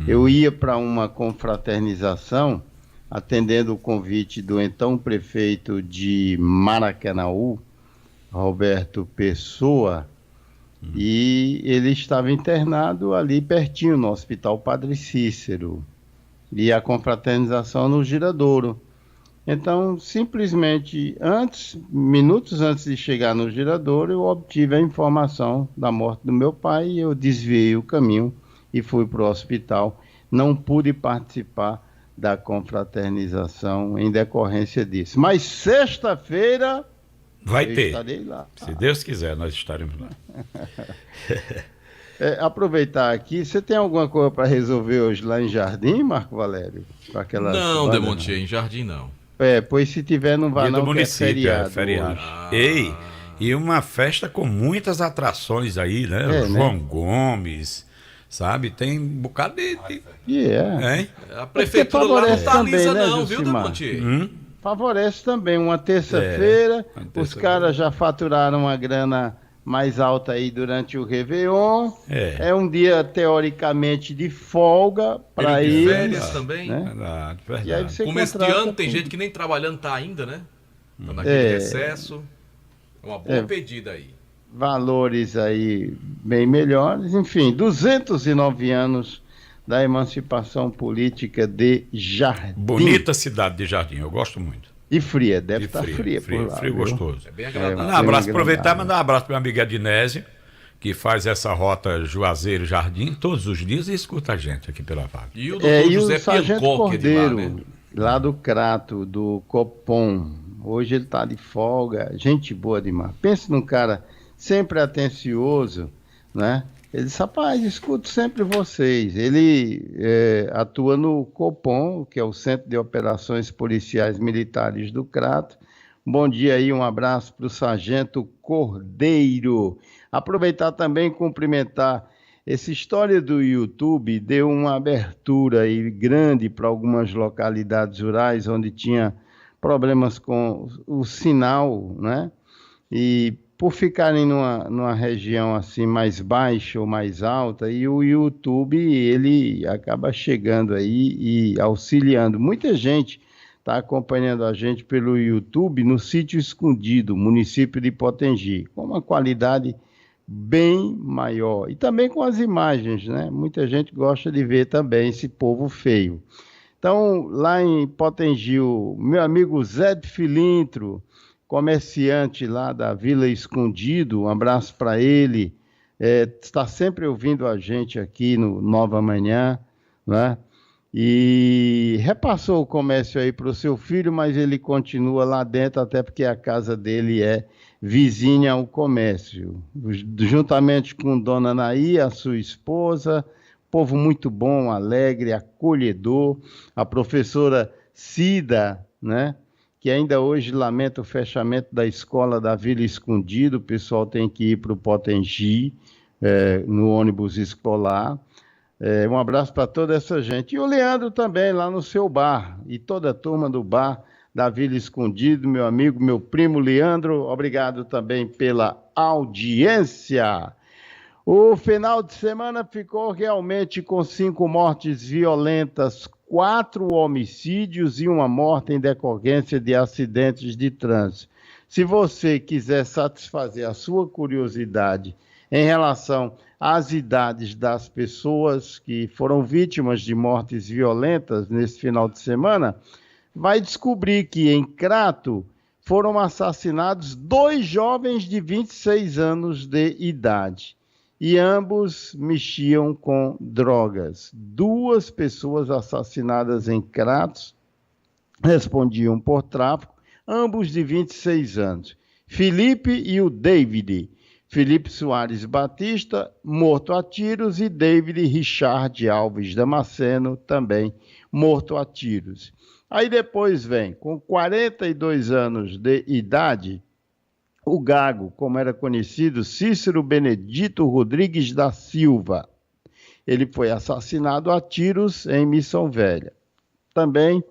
Eu ia para uma confraternização, atendendo o convite do então prefeito de Maracanaú, Roberto Pessoa, e ele estava internado ali pertinho, no Hospital Padre Cícero, e a confraternização no Giradouro. Então, simplesmente, minutos antes de chegar no Giradouro, eu obtive a informação da morte do meu pai e eu desviei o caminho e fui para o hospital. Não pude participar da confraternização em decorrência disso. Mas sexta-feira vai eu ter. Estarei lá. Se Deus quiser, nós estaremos lá. Aproveitar aqui, você tem alguma coisa para resolver hoje lá em Jardim, Marco Valério? Não, Demontier, em Jardim não. Pois se tiver, não vai não, do município, é feriado. Ei, e uma festa com muitas atrações aí, né? João Gomes, sabe? Tem um bocado de... A prefeitura lá não tá lisa não, viu, Jucimar? Demontier? Favorece também, uma terça-feira, os caras já faturaram uma grana mais alta aí durante o Réveillon. É um dia, teoricamente, de folga para eles. Férias também. Né? Verdade. E aí você Começo de ano, tem gente que nem trabalhando tá ainda, né? Tá naquele recesso. É uma boa pedida aí. Valores aí bem melhores. Enfim, 209 anos da emancipação política de Jardim. Bonita cidade de Jardim, eu gosto muito. E fria, deve estar fria por lá. Frio gostoso. É bem agradável. Um abraço, aproveitar e mandar um abraço para minha amiga Adinésio, que faz essa rota Juazeiro Jardim todos os dias e escuta a gente aqui pela vaga. E o doutor José Sargento Piancoque Cordeiro, de lá, né? lá do Crato, do Copom. Hoje ele está de folga, gente boa demais. Pense num cara sempre atencioso, né? Ele disse, rapaz, escuto sempre vocês. Ele atua no Copom, que é o Centro de Operações Policiais Militares do Crato. Bom dia aí, um abraço para o Sargento Cordeiro. Aproveitar também e cumprimentar. Essa história do YouTube deu uma abertura aí grande para algumas localidades rurais onde tinha problemas com o sinal, né? E por ficarem numa região assim mais baixa ou mais alta, e o YouTube ele acaba chegando aí e auxiliando. Muita gente está acompanhando a gente pelo YouTube no Sítio Escondido, município de Potengi, com uma qualidade bem maior. E também com as imagens, né? Muita gente gosta de ver também esse povo feio. Então, lá em Potengil, meu amigo Zé de Filintro, comerciante lá da Vila Escondido, um abraço para ele, está sempre ouvindo a gente aqui no Nova Manhã, né? E repassou o comércio aí para o seu filho, mas ele continua lá dentro, até porque a casa dele é vizinha ao comércio. Juntamente com Dona Naí, a sua esposa, povo muito bom, alegre, acolhedor. A professora Cida, né, que ainda hoje lamenta o fechamento da escola da Vila Escondido, o pessoal tem que ir para o Potengi, no ônibus escolar. Um abraço para toda essa gente. E o Leandro também, lá no seu bar, e toda a turma do bar da Vila Escondido, meu amigo, meu primo Leandro, obrigado também pela audiência. O final de semana ficou realmente com 5 mortes violentas, 4 homicídios e 1 morte em decorrência de acidentes de trânsito. Se você quiser satisfazer a sua curiosidade em relação às idades das pessoas que foram vítimas de mortes violentas nesse final de semana, vai descobrir que em Crato foram assassinados 2 jovens de 26 anos de idade. E ambos mexiam com drogas. 2 pessoas assassinadas em Crato respondiam por tráfico, ambos de 26 anos. Felipe e o David. Felipe Soares Batista, morto a tiros, e David Richard Alves Damasceno, também morto a tiros. Aí depois vem, com 42 anos de idade, o Gago, como era conhecido, Cícero Benedito Rodrigues da Silva. Ele foi assassinado a tiros em Missão Velha. Também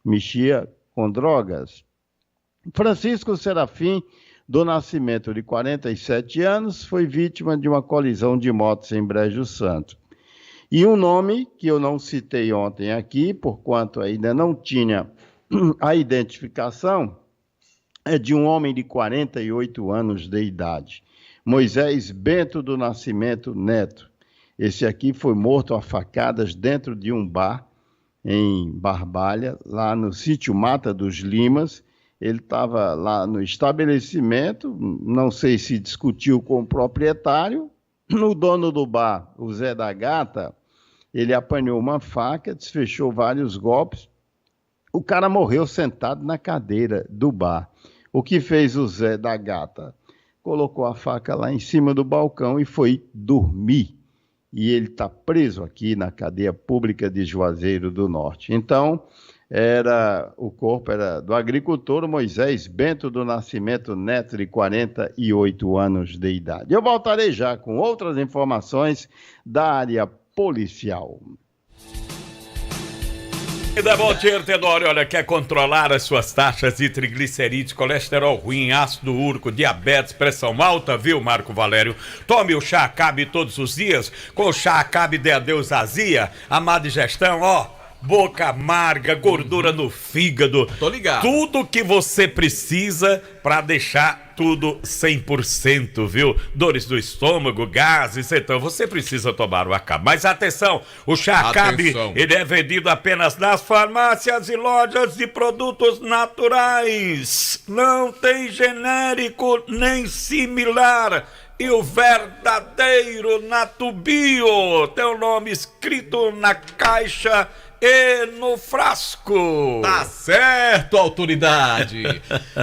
mexia com drogas. Francisco Serafim do Nascimento, de 47 anos, foi vítima de uma colisão de motos em Brejo Santo. E um nome que eu não citei ontem aqui, porquanto ainda não tinha a identificação, é de um homem de 48 anos de idade, Moisés Bento do Nascimento Neto. Esse aqui foi morto a facadas dentro de um bar em Barbalha, lá no sítio Mata dos Limas. Ele estava lá no estabelecimento, não sei se discutiu com o proprietário. O dono do bar, o Zé da Gata, ele apanhou uma faca, desfechou vários golpes. O cara morreu sentado na cadeira do bar. O que fez o Zé da Gata? Colocou a faca lá em cima do balcão e foi dormir. E ele está preso aqui na cadeia pública de Juazeiro do Norte. Então, o corpo era do agricultor Moisés Bento do Nascimento Neto, de 48 anos de idade. Eu voltarei já com outras informações da área policial. E da Valtier Tenório, olha, quer controlar as suas taxas de triglicerídeos, colesterol ruim, ácido úrico, diabetes, pressão alta, viu, Marco Valério? Tome o chá Acabe todos os dias, com o chá Acabe dê adeus azia, a má digestão, boca amarga, gordura no fígado. Tô ligado. Tudo que você precisa para deixar tudo 100%, viu? Dores do estômago, gases, então você precisa tomar o Acabe. Mas atenção, o chá Acabe, ele é vendido apenas nas farmácias e lojas de produtos naturais. Não tem genérico nem similar. E o verdadeiro Natubio tem o nome escrito na caixa e no frasco. Tá certo, autoridade.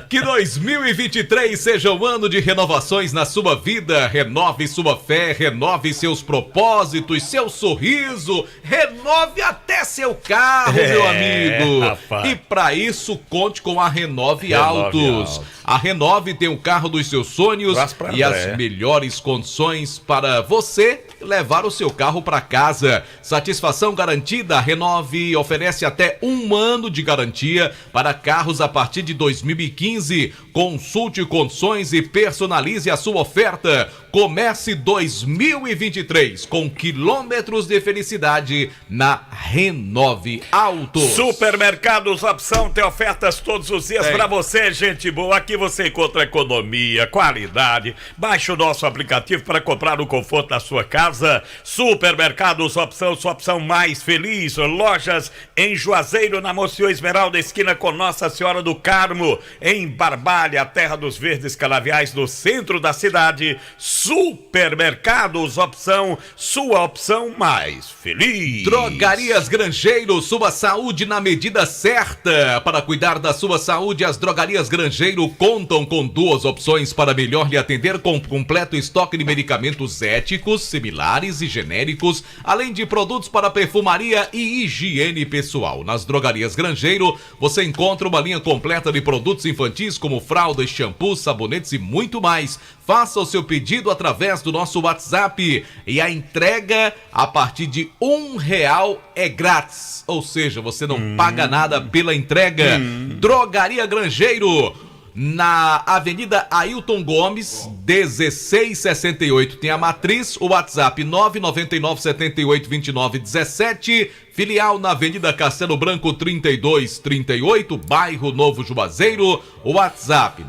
Que 2023 seja um ano de renovações na sua vida. Renove sua fé, renove seus propósitos, seu sorriso, renove até seu carro, meu amigo. Rapaz. E para isso, conte com a Renove Autos. A Renove tem o carro dos seus sonhos e as melhores condições para você levar o seu carro para casa. Satisfação garantida. A Renove R9 oferece até 1 ano de garantia para carros a partir de 2015. Consulte condições e personalize a sua oferta. Comece 2023 com quilômetros de felicidade na Renove Autos. Supermercados Opção tem ofertas todos os dias para você, gente boa. Aqui você encontra economia, qualidade. Baixe o nosso aplicativo para comprar o conforto da sua casa. Supermercados Opção, sua opção mais feliz. Lojas em Juazeiro, na Monsenhor Esmeralda, esquina com Nossa Senhora do Carmo. Em Barbalha, terra dos verdes canaviais, no centro da cidade. Supermercados Opção, sua opção mais feliz. Drogarias Grangeiro, sua saúde na medida certa. Para cuidar da sua saúde, as Drogarias Grangeiro contam com 2 opções para melhor lhe atender, com completo estoque de medicamentos éticos, similares e genéricos, além de produtos para perfumaria e higiene pessoal. Nas Drogarias Grangeiro, você encontra uma linha completa de produtos infantis como fraldas, shampoos, sabonetes e muito mais. Faça o seu pedido através do nosso WhatsApp e a entrega a partir de R$1 é grátis. Ou seja, você não paga nada pela entrega. Drogaria Grangeiro, na Avenida Ailton Gomes, 1668. Tem a matriz, o WhatsApp 999782917. Filial na Avenida Castelo Branco 3238, bairro Novo Juazeiro. WhatsApp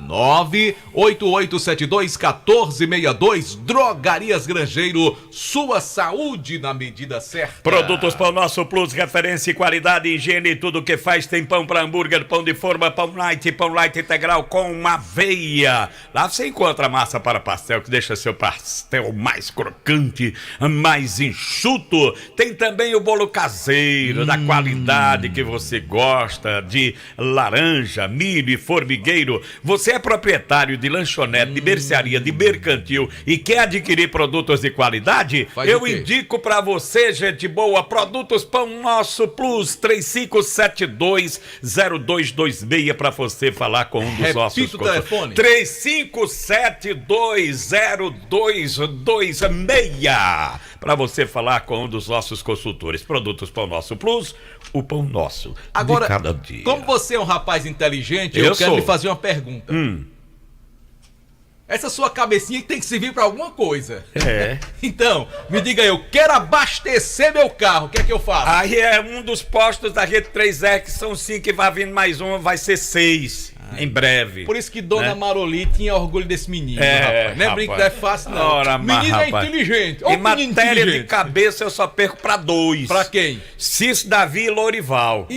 988721462. Drogarias Grangeiro, sua saúde na medida certa. Produtos Pão Nosso Plus, referência e qualidade, higiene, tudo que faz. Tem pão para hambúrguer, pão de forma, pão light integral com aveia. Lá você encontra massa para pastel, que deixa seu pastel mais crocante, mais enxuto. Tem também o bolo caseiro, da qualidade que você gosta, de laranja, milho e formigueiro. Você é proprietário de lanchonete, de mercearia, de mercantil e quer adquirir produtos de qualidade? Eu indico para você, gente boa, Produtos Pão Nosso Plus, 35720226, para você falar com um dos nossos. Repita o telefone. 35720226, para você falar com um dos nossos consultores. Produtos Pão Nosso Plus, o pão nosso agora, de cada dia. Como você é um rapaz inteligente, eu quero lhe fazer uma pergunta. Essa sua cabecinha tem que servir pra alguma coisa. Então, me diga aí, eu quero abastecer meu carro, o que é que eu faço? Aí é um dos postos da rede 3R, que são 5, e vai vindo mais um, vai ser 6 em breve. Por isso que Dona Maroli tinha orgulho desse menino, rapaz. Não é brinco, é fácil não. Menino é inteligente. Em matéria de cabeça eu só perco pra 2. Pra quem? Cício Davi e Lorival.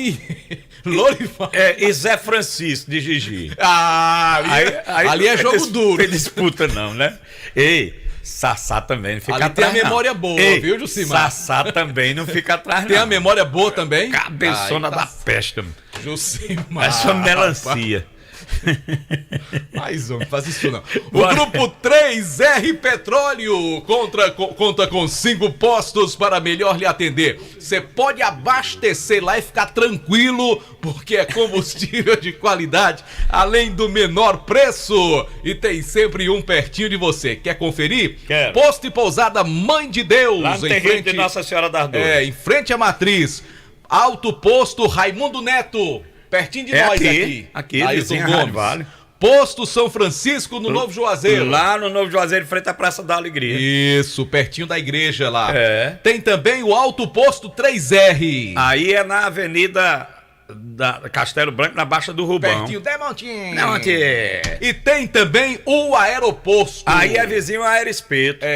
Lorival? E Zé Francisco de Gigi. Ali é jogo duro. Não tem disputa não, né? Ei, Sassá também não fica ali atrás. Tem a memória boa, viu, Jucimar? Sassá também não fica atrás, Tem a memória boa também? Cabeçona da peste. Jucimar. Essa melancia. Mais um, faz isso não. O grupo 3R Petróleo conta com 5 postos para melhor lhe atender. Você pode abastecer lá e ficar tranquilo, porque é combustível de qualidade, além do menor preço. E tem sempre um pertinho de você. Quer conferir? Quero. Posto e pousada Mãe de Deus. Lá no terreno de Nossa Senhora das Dores. Em frente à matriz. Alto Posto Raimundo Neto. Pertinho de nós aqui. Ailton Gomes. Vale. Posto São Francisco, no Novo Juazeiro. Lá no Novo Juazeiro, frente à Praça da Alegria. Isso, pertinho da igreja lá. Tem também o Alto Posto 3R. Aí é na Avenida da Castelo Branco, na Baixa do Rubão. Pertinho de Montinho. Montinho. E tem também o aeroposto. Aí é vizinho ao Aeroespeto.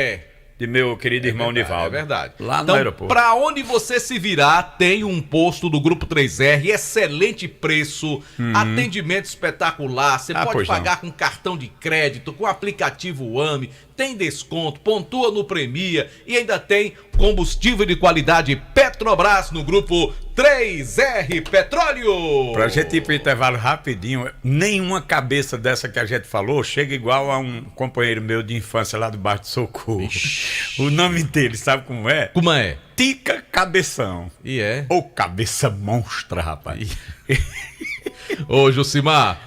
De meu querido irmão Nivaldo. É verdade. Lá no aeroporto. Pra onde você se virar, tem um posto do Grupo 3R, excelente preço, atendimento espetacular, você pode pagar com cartão de crédito, com aplicativo AME, tem desconto, pontua no Premia e ainda tem combustível de qualidade Petrobras no Grupo 3R Petróleo. Pra gente ir pro intervalo rapidinho, nenhuma cabeça dessa que a gente falou chega igual a um companheiro meu de infância lá do Bairro de Socorro. O nome dele, sabe como é? Como é? Tica Cabeção. E é? Ô, cabeça monstra, rapaz. Ô, Jucimar,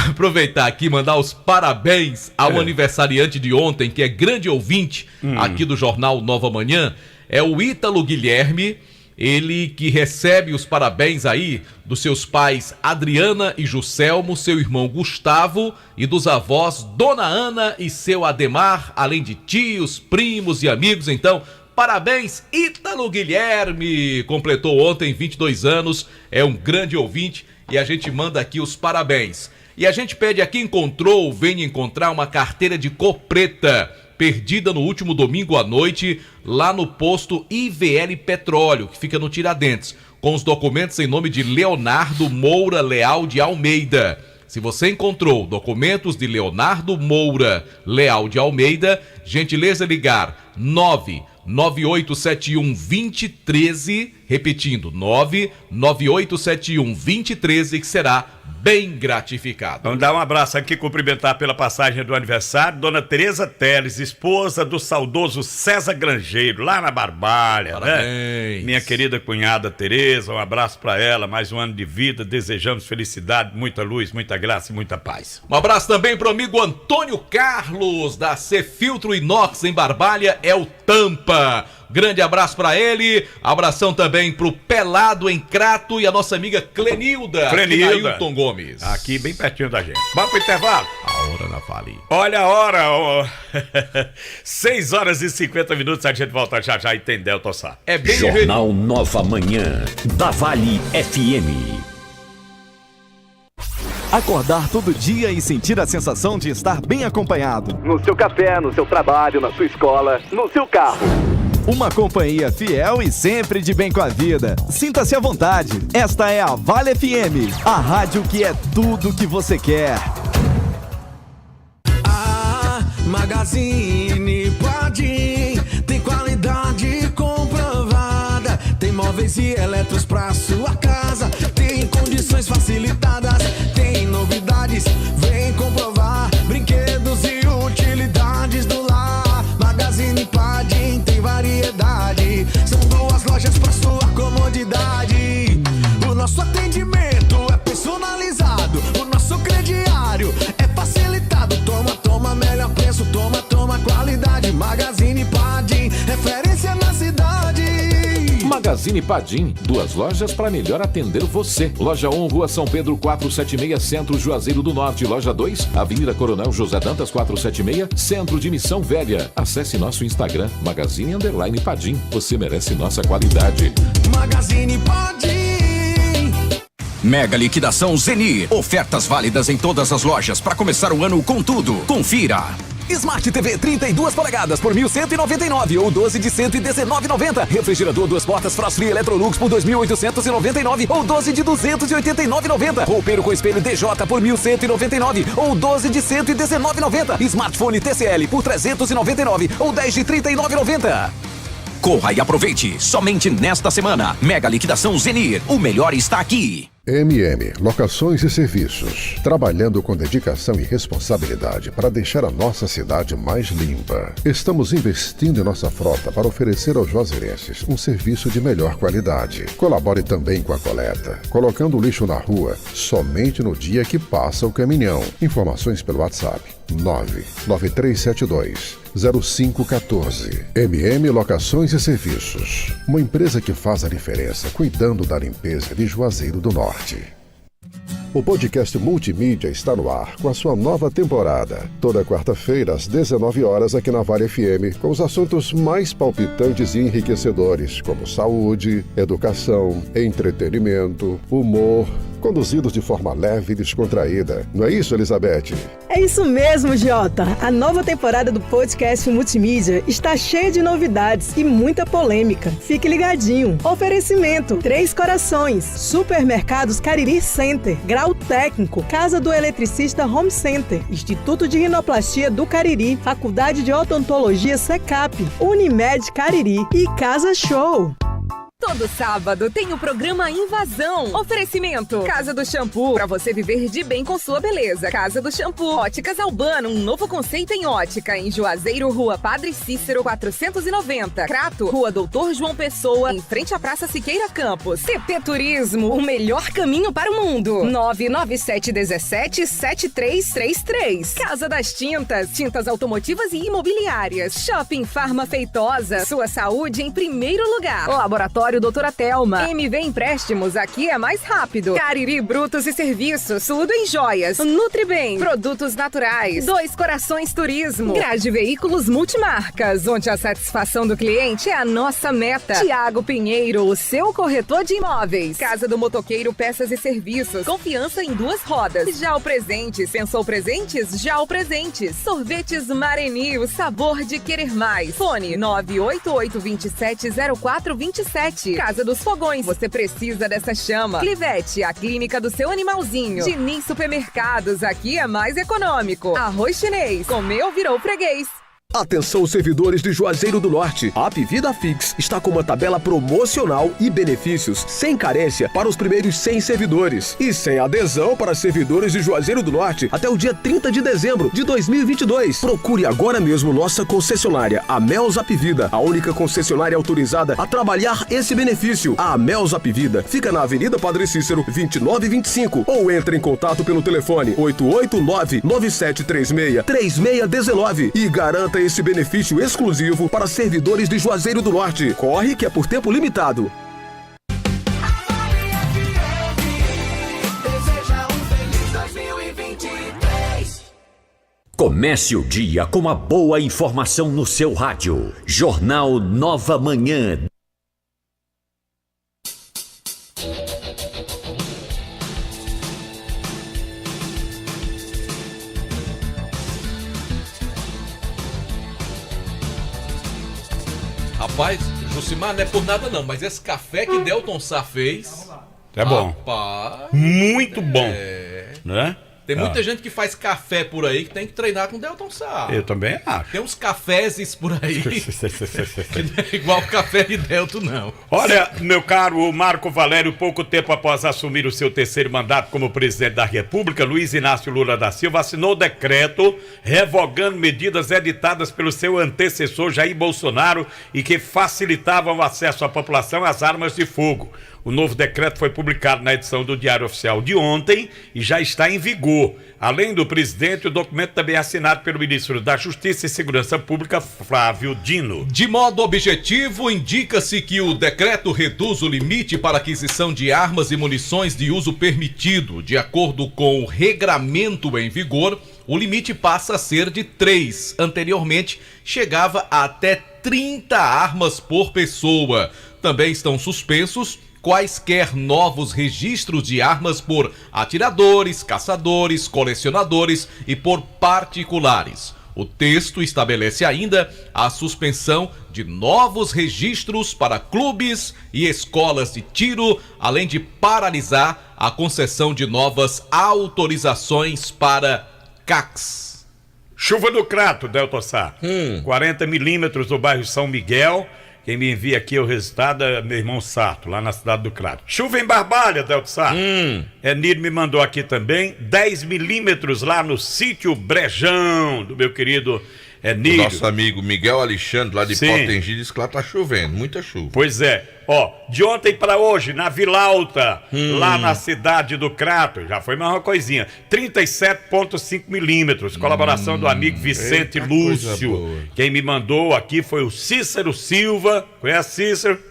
aproveitar aqui e mandar os parabéns ao aniversariante de ontem, que é grande ouvinte aqui do Jornal Nova Manhã, é o Ítalo Guilherme. Ele que recebe os parabéns aí dos seus pais Adriana e Juscelmo, seu irmão Gustavo e dos avós Dona Ana e seu Ademar, além de tios, primos e amigos. Então, parabéns, Ítalo Guilherme, completou ontem 22 anos, é um grande ouvinte e a gente manda aqui os parabéns. E a gente pede a quem encontrou, venha encontrar uma carteira de cor preta, perdida no último domingo à noite, lá no posto IVL Petróleo, que fica no Tiradentes, com os documentos em nome de Leonardo Moura Leal de Almeida. Se você encontrou documentos de Leonardo Moura Leal de Almeida, gentileza ligar 99871-2013, repetindo, 99871-2013, que será bem gratificado. Vamos dar um abraço aqui, cumprimentar pela passagem do aniversário, Dona Tereza Teles, esposa do saudoso César Grangeiro, lá na Barbalha. Parabéns. Né? Minha querida cunhada Tereza, um abraço para ela, mais um ano de vida, desejamos felicidade, muita luz, muita graça e muita paz. Um abraço também pro amigo Antônio Carlos, da C Filtro Inox em Barbalha, é o Tampa. Grande abraço pra ele, abração também pro Pelado em Crato e a nossa amiga Clenilda. Ailton Gomes. Aqui bem pertinho da gente. Vamos pro intervalo? A hora na Vale. Olha a hora, 6 horas e 50 minutos, a gente volta já já e tem Delta Sá. É bem Jornal Nova Manhã, da Vale FM. Acordar todo dia e sentir a sensação de estar bem acompanhado. No seu café, no seu trabalho, na sua escola, no seu carro. Uma companhia fiel e sempre de bem com a vida. Sinta-se à vontade. Esta é a Vale FM, a rádio que é tudo que você quer. A Magazine Padim tem qualidade comprovada. Tem móveis e eletros pra sua casa. Tem condições facilitadas. Tem novidades, vem comprovar. Brinquedos e utilidades do lar. Magazine Padim tem variedade. São 2 lojas pra sua comodidade. O nosso atendimento é personalizado. O nosso crediário é facilitado. Toma, melhor preço. Toma, qualidade. Magazine Padim, referência na cidade. Magazine Padim, 2 lojas para melhor atender você. Loja 1, Rua São Pedro 476, Centro Juazeiro do Norte. Loja 2, Avenida Coronel José Dantas 476, Centro de Missão Velha. Acesse nosso Instagram, Magazine_Padim. Você merece nossa qualidade. Magazine Padim. Mega liquidação Zenir. Ofertas válidas em todas as lojas para começar o ano com tudo. Confira. Smart TV 32 polegadas por 1.199 ou 12 de 119,90. Refrigerador 2 portas Frost-Free Electrolux por 2.899 ou 12 de 289,90. Roupeiro com espelho DJ por 1.199 ou 12 de 119,90. Smartphone TCL por 399 ou 10 de 39,90. Corra e aproveite, somente nesta semana. Mega liquidação Zenir, o melhor está aqui. MM, Locações e Serviços, trabalhando com dedicação e responsabilidade para deixar a nossa cidade mais limpa. Estamos investindo em nossa frota para oferecer aos juazeirenses um serviço de melhor qualidade. Colabore também com a coleta, colocando o lixo na rua somente no dia que passa o caminhão. Informações pelo WhatsApp 993720514. MM Locações e Serviços, uma empresa que faz a diferença cuidando da limpeza de Juazeiro do Norte. O podcast Multimídia está no ar com a sua nova temporada. Toda quarta-feira, às 19 horas, aqui na Vale FM, com os assuntos mais palpitantes e enriquecedores, como saúde, educação, entretenimento, humor, conduzidos de forma leve e descontraída. Não é isso, Elizabeth? É isso mesmo, Jota. A nova temporada do podcast Multimídia está cheia de novidades e muita polêmica. Fique ligadinho. Oferecimento: 3 Corações, Supermercados Cariri Center, Grau Técnico, Casa do Eletricista Home Center, Instituto de Rinoplastia do Cariri, Faculdade de Odontologia Secap, Unimed Cariri e Casa Show. Todo sábado tem o programa Invasão. Oferecimento: Casa do Shampoo, pra você viver de bem com sua beleza. Casa do Shampoo. Óticas Albano, um novo conceito em ótica. Em Juazeiro, Rua Padre Cícero, 490. Crato, Rua Doutor João Pessoa, em frente à Praça Siqueira Campos. TP Turismo, o melhor caminho para o mundo. 997177333. Casa das Tintas, tintas automotivas e imobiliárias. Shopping Farma Feitosa, sua saúde em primeiro lugar. Laboratório Laboratório Doutora Thelma. MV Empréstimos, aqui é mais rápido. Cariri Brutos e Serviços, tudo em joias. Nutribem, produtos naturais. Dois Corações Turismo. Grade Veículos Multimarcas, onde a satisfação do cliente é a nossa meta. Tiago Pinheiro, o seu corretor de imóveis. Casa do Motoqueiro Peças e Serviços. Confiança em duas rodas. Já o Presentes. Pensou presentes? Já o Presentes. Sorvetes Mareni, o sabor de querer mais. Fone 988270427. Casa dos Fogões. Você precisa dessa chama. Clivete, a clínica do seu animalzinho. Diniz Supermercados, aqui é mais econômico. Arroz chinês, comeu, virou freguês. Atenção, servidores de Juazeiro do Norte. A Apvida Fix está com uma tabela promocional e benefícios sem carência para os primeiros 100 servidores e sem adesão para servidores de Juazeiro do Norte até o dia 30 de dezembro de 2022. Procure agora mesmo nossa concessionária, a Mels Apvida, a única concessionária autorizada a trabalhar esse benefício. A Mels Apvida fica na Avenida Padre Cícero, 2925, ou entre em contato pelo telefone 889-9736-3619 e garanta esse benefício exclusivo para servidores de Juazeiro do Norte. Corre que é por tempo limitado. Comece o dia com a boa informação no seu rádio. Jornal Nova Manhã. Rapaz, Jucimar, não é por nada não, mas esse café que Delton Sá fez... É bom. Rapaz, muito bom. Né? Tem muita gente que faz café por aí que tem que treinar com Delton Sá. Eu também acho. Tem uns cafés por aí que não é igual o café de Delton, não. Olha, meu caro, o Marco Valério, pouco tempo após assumir o seu terceiro mandato como presidente da República, Luiz Inácio Lula da Silva assinou decreto revogando medidas editadas pelo seu antecessor Jair Bolsonaro e que facilitavam o acesso à população às armas de fogo. O novo decreto foi publicado na edição do Diário Oficial de ontem e já está em vigor. Além do presidente, o documento também é assinado pelo ministro da Justiça e Segurança Pública, Flávio Dino. De modo objetivo, indica-se que o decreto reduz o limite para aquisição de armas e munições de uso permitido. De acordo com o regramento em vigor, o limite passa a ser de 3. Anteriormente, chegava a até 30 armas por pessoa. Também estão suspensos quaisquer novos registros de armas por atiradores, caçadores, colecionadores e por particulares. O texto estabelece ainda a suspensão de novos registros para clubes e escolas de tiro, além de paralisar a concessão de novas autorizações para CACs. Chuva no Crato, Delton Sá. 40 milímetros no bairro São Miguel. Quem me envia aqui é o resultado é meu irmão Sato, lá na cidade do Crato. Chuva em Barbalha, Delton Sá. Niro me mandou aqui também 10 milímetros lá no sítio Brejão, do meu querido Niro. O nosso amigo Miguel Alexandre, lá de Potengi, diz que lá tá chovendo, muita chuva. Pois é. Ó, de ontem para hoje, na Vila Alta, lá na cidade do Crato, já foi mais uma coisinha, 37,5 milímetros, colaboração do amigo Vicente Lúcio. Quem me mandou aqui foi o Cícero Silva. Conhece Cícero?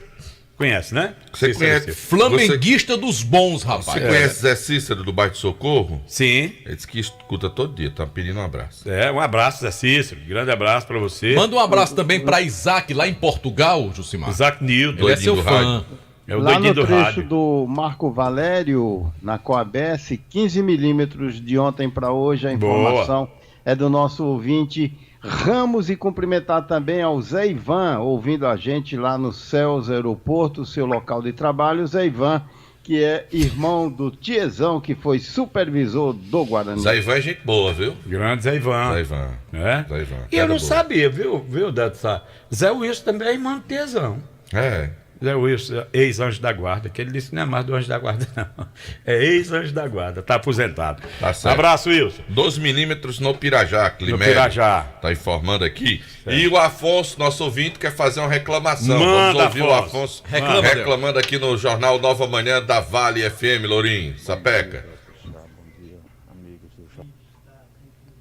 Conhece, né? Você conhece? Flamenguista dos bons, rapaz. Você conhece Zé Cícero do bairro de Socorro? Sim. Ele disse que escuta todo dia, tá pedindo um abraço. Um abraço, Zé Cícero. Grande abraço pra você. Manda um abraço também pra Isaac, lá em Portugal, Jucimar. Isaac Nildo. Ele é seu fã. É o lá doidinho no do trecho rádio. do Marco Valério, na Coabes, 15 milímetros de ontem para hoje. A informação é do nosso ouvinte Ramos, e cumprimentar também ao Zé Ivan, ouvindo a gente lá no Céus Aeroporto, seu local de trabalho. Zé Ivan, que é irmão do Tiezão, que foi supervisor do Guarani. Zé Ivan é gente boa, viu? Grande Zé Ivan. Zé Ivan. É? Zé Ivan. E eu não sabia, viu, Delton? Zé Wilson também é irmão do Tiezão. É. Zé Wilson, ex-anjo da guarda, que ele disse que não é mais do anjo da guarda, não. É ex-anjo da guarda, tá aposentado. Tá certo. Abraço, Wilson. 12 milímetros no Pirajá, Climério. No Pirajá. Tá informando aqui. Certo. E o Afonso, nosso ouvinte, quer fazer uma reclamação. Manda, vamos ouvir Afonso. o Afonso Reclama, aqui no Jornal Nova Manhã da Vale FM, Lourinho. Sapeca.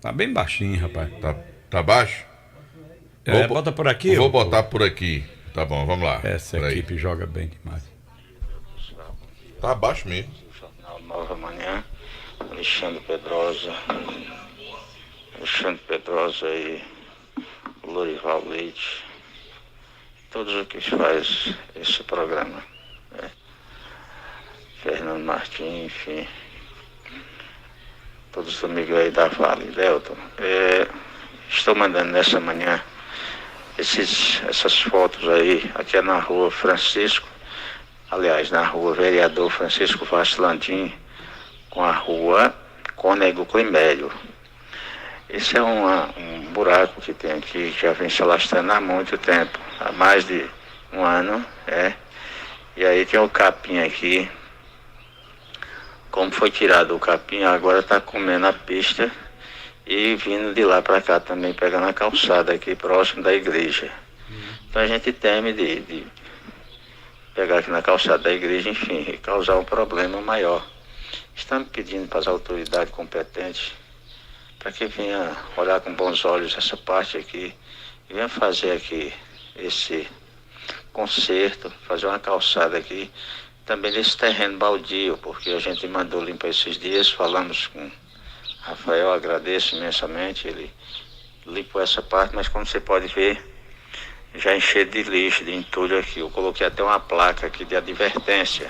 Tá bem baixinho, rapaz. Tá baixo? Bota por aqui. Vou botar por aqui. Tá bom, vamos lá. Essa equipe joga bem demais. Tá abaixo mesmo. Jornal Nova Manhã, Alexandre Pedrosa e Lorival Leite, todos os que faz esse programa, né? Fernando Martins, enfim, todos os amigos aí da Vale, Delton. Estou mandando nessa manhã essas fotos aí, aqui é na rua Francisco, aliás, na rua Vereador Francisco Vaz Landim, com a rua Cônego Climério. Esse é um buraco que tem aqui, que já vem se alastrando há muito tempo, há mais de um ano, E aí tem o capim aqui. Como foi tirado o capim, agora está comendo a pista e vindo de lá para cá também, pegando a calçada aqui próximo da igreja. Então a gente teme de pegar aqui na calçada da igreja, enfim, e causar um problema maior. Estamos pedindo para as autoridades competentes para que venha olhar com bons olhos essa parte aqui e venha fazer aqui esse conserto, fazer uma calçada aqui, também nesse terreno baldio, porque a gente mandou limpar esses dias, falamos com Rafael, agradeço imensamente, ele limpou essa parte, mas como você pode ver, já encheu de lixo, de entulho aqui. Eu coloquei até uma placa aqui de advertência.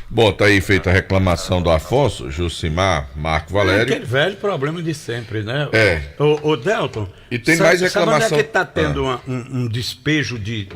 Bom, tá aí feita a reclamação do Afonso, Jucimar, Marco Valério. Aquele velho problema de sempre, né? O Delton. E tem mais reclamação. Sabe onde é que tá tendo um despejo de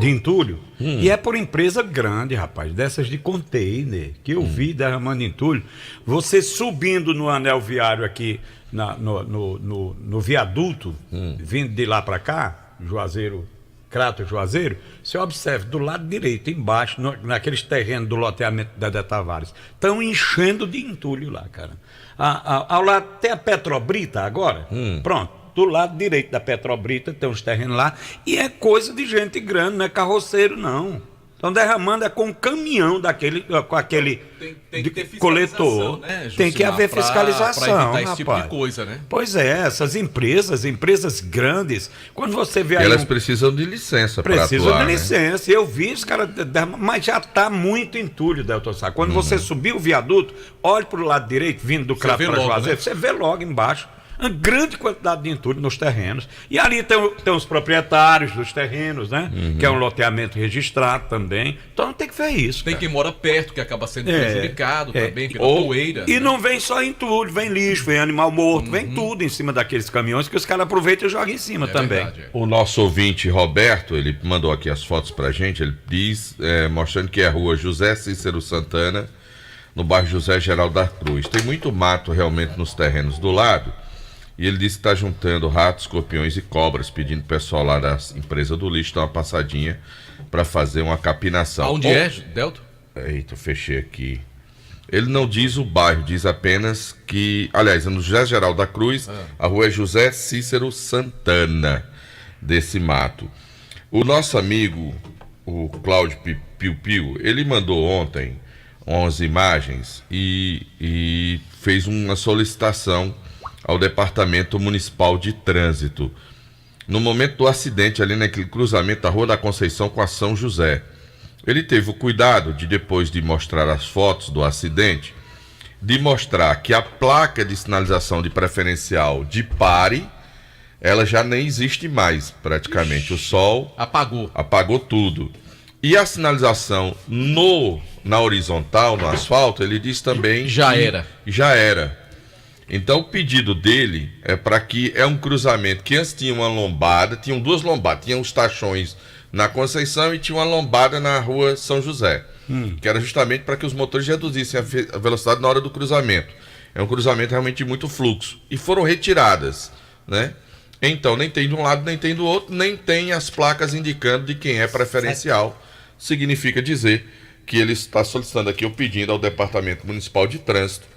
entulho? E é por empresa grande, rapaz, dessas de container, que eu vi derramando entulho. Você subindo no anel viário aqui, no viaduto, vindo de lá para cá, Juazeiro, Crato Juazeiro, você observa do lado direito, embaixo, naqueles terrenos do loteamento da De Tavares, estão enchendo de entulho lá, cara. Ao lado tem a Petrobrita agora, pronto, do lado direito da Petrobrita tem uns terrenos lá, e é coisa de gente grande, não é carroceiro não. Estão derramando com um caminhão daquele, com aquele tem que ter coletor. Né, Jucimar, tem que haver fiscalização, pra evitar esse rapaz. tipo de coisa, né? Pois é, essas empresas grandes, quando você vê aí... Elas precisam de licença para atuar. Precisam de licença. Eu vi os caras... Mas já está muito entulho, Delton Sá. Quando você subir o viaduto, olhe para o lado direito, vindo do Crato para Juazeiro, você vê logo embaixo uma grande quantidade de entulho nos terrenos. E ali tem os proprietários dos terrenos, né? Que é um loteamento registrado também. Então tem que ver isso. Tem quem mora perto, que acaba sendo prejudicado também, pela poeira. E não vem só entulho, vem lixo, vem animal morto, vem tudo em cima daqueles caminhões que os caras aproveitam e jogam em cima também. Verdade, O nosso ouvinte Roberto, ele mandou aqui as fotos pra gente, ele diz, mostrando que é a rua José Cícero Santana, no bairro José Geraldo da Cruz. Tem muito mato realmente nos terrenos do lado. E ele disse que está juntando ratos, escorpiões e cobras, pedindo o pessoal lá da empresa do lixo dar uma passadinha para fazer uma capinação. Aonde é, Delton? Eita, eu fechei aqui. Ele não diz o bairro, diz apenas que... Aliás, é no José Geraldo da Cruz, a rua é José Cícero Santana, desse mato. O nosso amigo, o Cláudio Piu Piu, ele mandou ontem umas imagens e fez uma solicitação ao Departamento Municipal de Trânsito. No momento do acidente, ali naquele cruzamento da Rua da Conceição com a São José, ele teve o cuidado de, depois de mostrar as fotos do acidente, de mostrar que a placa de sinalização de preferencial de pare, ela já nem existe mais, praticamente. O sol apagou tudo. E a sinalização na horizontal, no asfalto, ele diz também já era. Então o pedido dele é para que é um cruzamento que antes tinha uma lombada, tinham duas lombadas, tinha os tachões na Conceição e tinha uma lombada na rua São José, que era justamente para que os motores reduzissem a velocidade na hora do cruzamento. É um cruzamento realmente de muito fluxo. E foram retiradas, né? Então nem tem de um lado, nem tem do outro, nem tem as placas indicando de quem é preferencial. Significa dizer que ele está solicitando aqui, ou pedindo ao Departamento Municipal de Trânsito,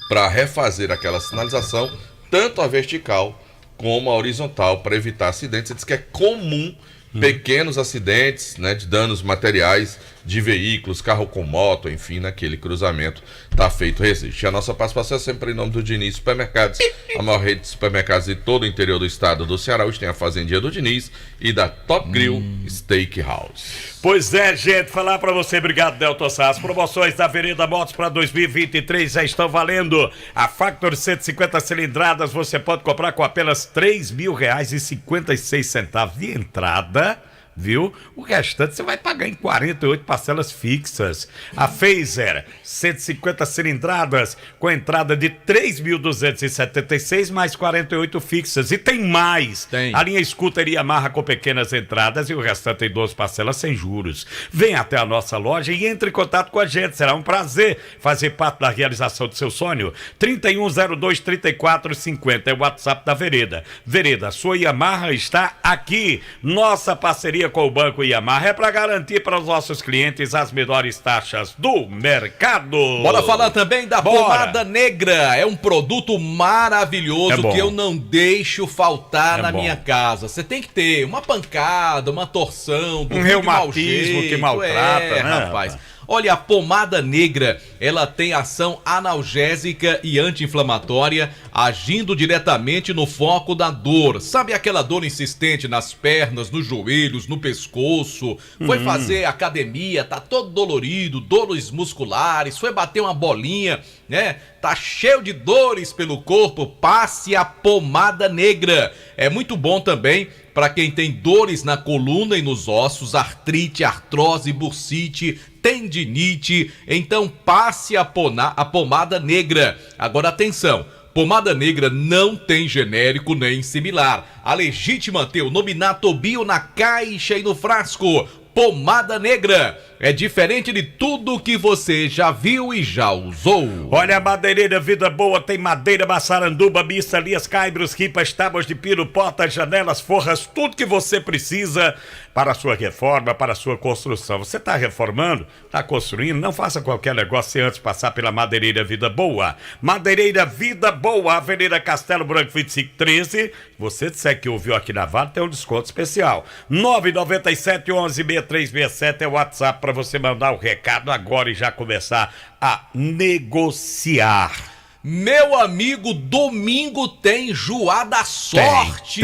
para refazer aquela sinalização, tanto a vertical como a horizontal, para evitar acidentes. Ele diz que é comum pequenos acidentes, né, de danos materiais de veículos, carro com moto, enfim, naquele cruzamento tá feito resiste. A nossa participação é sempre em nome do Diniz Supermercados, a maior rede de supermercados de todo o interior do estado do Ceará. Hoje tem a Fazendinha do Diniz e da Top Grill Steakhouse. Pois é, gente, falar pra você, obrigado, Delton Sá. As promoções da Vereda Motos para 2023 já estão valendo. A Factor 150 cilindradas você pode comprar com apenas R$3.056 de entrada, viu? O restante você vai pagar em 48 parcelas fixas. A Phaser 150 cilindradas com entrada de 3.276 mais 48 fixas. E tem mais. A linha Scooter e Yamaha com pequenas entradas e o restante em 12 parcelas sem juros. Venha até a nossa loja e entre em contato com a gente. Será um prazer fazer parte da realização do seu sonho. 3102-3450 é o WhatsApp da Vereda. Vereda, sua Yamaha está aqui. Nossa parceria com o Banco Yamaha é para garantir para os nossos clientes as melhores taxas do mercado. Bora falar também da pomada negra. É um produto maravilhoso que eu não deixo faltar na minha casa. Você tem que ter uma pancada, uma torção, um reumatismo que maltrata, né, rapaz? Olha, a pomada negra, ela tem ação analgésica e anti-inflamatória, agindo diretamente no foco da dor. Sabe aquela dor insistente nas pernas, nos joelhos, no pescoço? Foi fazer academia, tá todo dolorido, dores musculares, foi bater uma bolinha, né? Tá cheio de dores pelo corpo, passe a pomada negra. É muito bom também para quem tem dores na coluna e nos ossos, artrite, artrose, bursite, tendinite. Então passe a pomada negra. Agora atenção, pomada negra não tem genérico nem similar. A Legítima tem o nome Natobio na caixa e no frasco. Pomada negra é diferente de tudo que você já viu e já usou. Olha, a Madeireira Vida Boa tem madeira, maçaranduba, mista, lias, caibros, ripas, tábuas de pino, portas, janelas, forras, tudo que você precisa para a sua reforma, para a sua construção. Você está reformando, está construindo, não faça qualquer negócio sem antes passar pela Madeireira Vida Boa. Madeireira Vida Boa, Avenida Castelo Branco 2513. Você disser que ouviu aqui na Vale, tem um desconto especial. 997 11 6367 é o WhatsApp para você mandar o recado agora e já começar a negociar. Meu amigo, domingo tem Joá da Sorte,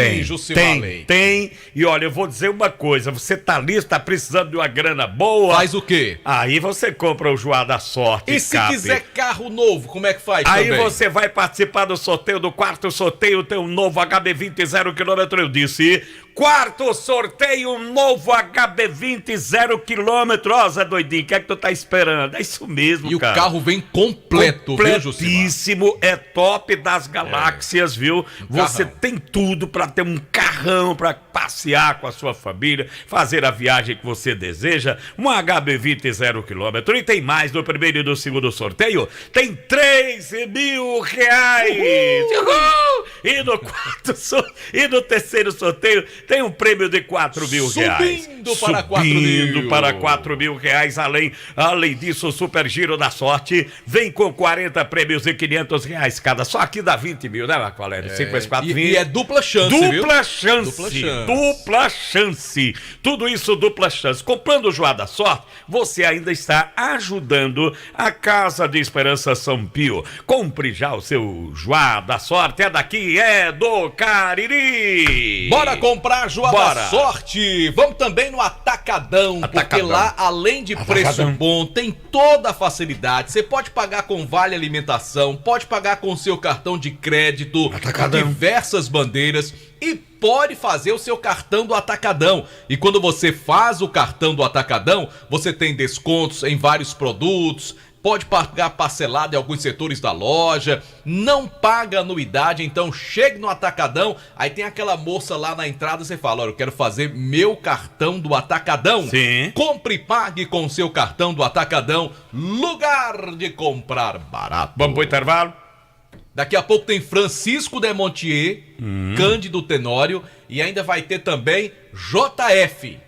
Tem. E olha, eu vou dizer uma coisa, você tá listo, tá precisando de uma grana boa. Faz o quê? Aí você compra o Joá da Sorte. E se quiser carro novo, como é que faz aí também? Você vai participar do sorteio, do quarto sorteio, tem um novo HB20 0km, eu disse. Quarto sorteio, um novo HB20 0km. Ó, Zé Doidinho, o que é que tu tá esperando? É isso mesmo, e cara. E o carro vem completo, viu, completíssimo, é top das galáxias, viu? Você tem tudo pra ter um carrão pra passear com a sua família, fazer a viagem que você deseja. Um HB20 0km. E tem mais, no primeiro e no segundo sorteio, tem R$3.000. Uhul! E no quarto e no terceiro sorteio tem um prêmio de R$4.000. Subindo para R$4.000. Para R$4.000. Além disso, o Super Giro da Sorte vem com 40 prêmios de R$500 cada. Só aqui dá 20 mil, né, Marco Valério? 5 vezes 4, 20. E é dupla chance, dupla chance. Dupla chance. Tudo isso, dupla chance. Comprando o Joá da Sorte, você ainda está ajudando a Casa de Esperança São Pio. Compre já o seu Joá da Sorte. É daqui, é do Cariri. Bora comprar Joá da Sorte. Vamos também no Atacadão, porque lá, além de preço bom, tem toda a facilidade. Você pode pagar com vale alimentação, pode pagar com seu cartão de crédito, diversas bandeiras, e pode fazer o seu cartão do Atacadão. E quando você faz o cartão do Atacadão, você tem descontos em vários produtos, pode pagar parcelado em alguns setores da loja, não paga anuidade. Então chegue no Atacadão, aí tem aquela moça lá na entrada, você fala: olha, eu quero fazer meu cartão do Atacadão. Sim. Compre e pague com seu cartão do Atacadão, lugar de comprar barato. Vamos pro intervalo? Daqui a pouco tem Francisco Demontier, Cândido Tenório, e ainda vai ter também JF,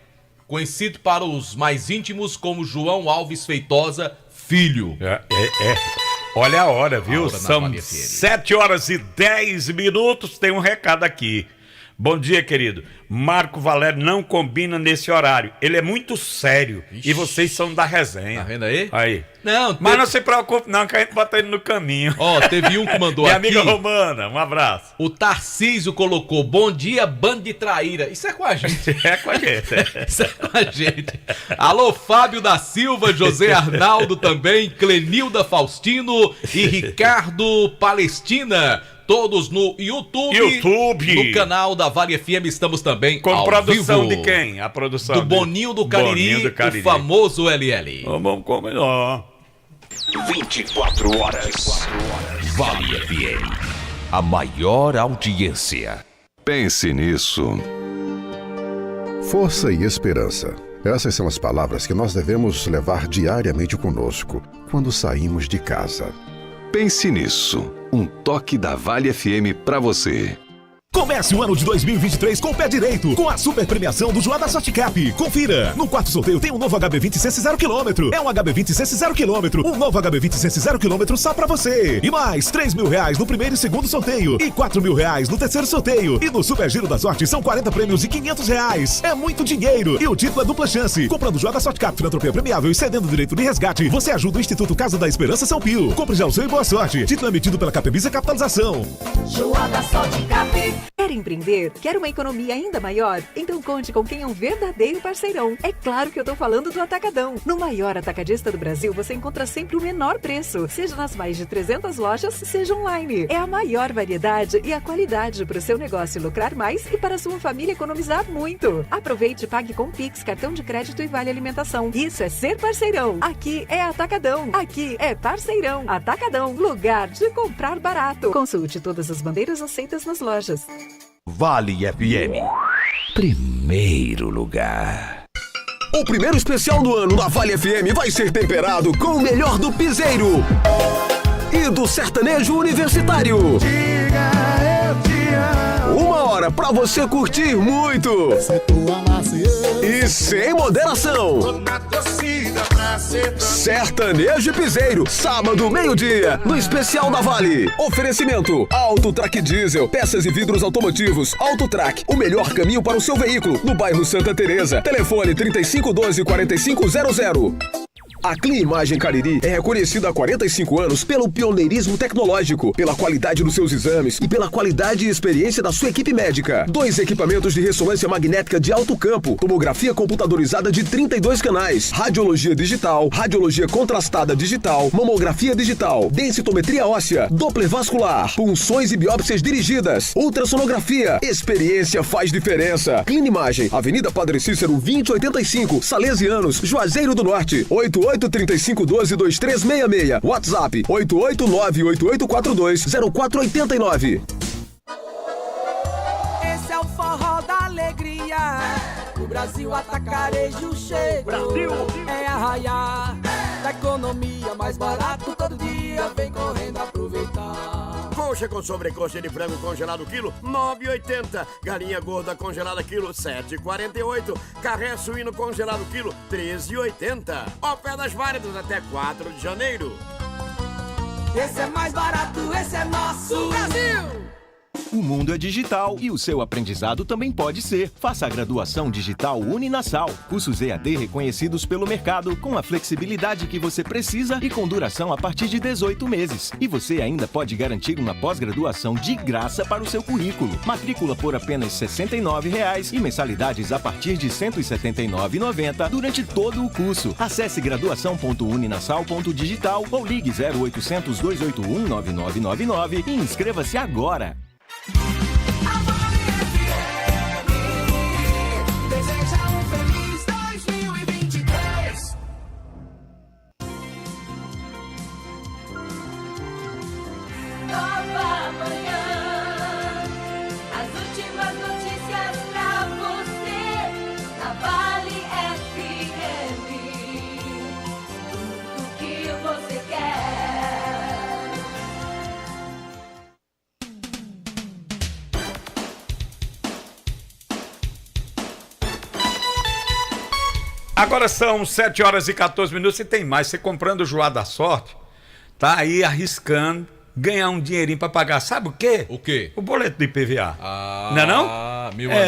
conhecido para os mais íntimos como João Alves Feitosa Filho. Olha a hora, viu? São 7h10. Tem um recado aqui. Bom dia, querido. Marco Valério não combina nesse horário. Ele é muito sério. Ixi. E vocês são da resenha. Tá vendo aí? Aí. Não, mas não se preocupe não, que a gente bota ele no caminho. Ó, teve um que mandou Minha aqui. Minha amiga Romana, um abraço. O Tarcísio colocou, bom dia, bando de traíra. Isso é com a gente. É com a gente. Isso é com a gente. Alô, Fábio da Silva, José Arnaldo também, Clenilda Faustino e Ricardo Palestina. Todos no YouTube. No canal da Vale FM estamos também com ao produção vivo. de quem? A produção do Boninho do Cariri, o famoso LL. Vamos combinar. 24 horas. Vale FM. A maior audiência. Pense nisso. Força e esperança. Essas são as palavras que nós devemos levar diariamente conosco quando saímos de casa. Pense nisso. Um toque da Vale FM pra você. Comece o ano de 2023 com o pé direito, com a super premiação do Joá da Sorte Cap. Confira! No quarto sorteio tem um novo HB20 Sense 0km. É um HB20 Sense 0km. Um novo HB20 Sense 0km só pra você. E mais R$3.000 no primeiro e segundo sorteio. E R$4.000 no terceiro sorteio. E no Super Giro da Sorte são 40 prêmios e R$500. É muito dinheiro. E o título é dupla chance. Comprando Joá da Sorte Cap, filantropia premiável e cedendo direito de resgate, você ajuda o Instituto Casa da Esperança São Pio. Compre já o seu e boa sorte. Título emitido pela Capevisa Capitalização. Joá da Sorte Cap. Quer empreender? Quer uma economia ainda maior? Então conte com quem é um verdadeiro parceirão. É claro que eu tô falando do Atacadão. No maior atacadista do Brasil, você encontra sempre o menor preço, seja nas mais de 300 lojas, seja online. É a maior variedade e a qualidade para o seu negócio lucrar mais e para a sua família economizar muito. Aproveite e pague com Pix, cartão de crédito e vale alimentação. Isso é ser parceirão. Aqui é Atacadão. Aqui é parceirão. Atacadão, lugar de comprar barato. Consulte todas as bandeiras aceitas nas lojas. Vale FM. Primeiro lugar. O primeiro especial do ano da Vale FM vai ser temperado com o melhor do piseiro e do sertanejo universitário. Diga, eu te amo. Uma hora pra você curtir muito e sem moderação. Sertanejo e piseiro, sábado, meio-dia, no especial da Vale. Oferecimento: Autotrack Diesel, peças e vidros automotivos. Autotrack, o melhor caminho para o seu veículo, no bairro Santa Teresa. Telefone 3512-4500. A Clean Imagem Cariri é reconhecida há 45 anos pelo pioneirismo tecnológico, pela qualidade dos seus exames e pela qualidade e experiência da sua equipe médica. 2 equipamentos de ressonância magnética de alto campo, tomografia computadorizada de 32 canais, radiologia digital, radiologia contrastada digital, mamografia digital, densitometria óssea, Doppler vascular, punções e biópsias dirigidas, ultrassonografia. Experiência faz diferença. Clean Imagem, Avenida Padre Cícero 2085, Salesianos, Juazeiro do Norte, 8835122366. WhatsApp 88988420489. Esse é o forró da alegria. O Brasil Atacarejo chegou. Brasil é arraiar da economia mais barato todo dia. Vem correndo aproveitar. Coxa com sobrecoxa de frango congelado quilo, 9,80. Galinha gorda congelada quilo, 7,48. Carré suíno congelado quilo, 13,80. Ofertas válidas até 4 de janeiro. Esse é mais barato, esse é nosso Brasil! O mundo é digital e o seu aprendizado também pode ser. Faça a graduação digital Uninasal. Cursos EAD reconhecidos pelo mercado, com a flexibilidade que você precisa e com duração a partir de 18 meses. E você ainda pode garantir uma pós-graduação de graça para o seu currículo. Matrícula por apenas R$ 69,00 e mensalidades a partir de R$ 179,90 durante todo o curso. Acesse graduação.uninasal.digital ou ligue 0800 281 9999 e inscreva-se agora. Nova manhã, as últimas notícias pra você na Vale FM. Tudo que você quer. Agora são 7 horas e 14 minutos e tem mais. Você comprando o Joá da Sorte, tá aí arriscando ganhar um dinheirinho pra pagar. Sabe o quê? O quê? O boleto do IPVA. Não é não? meu amigo.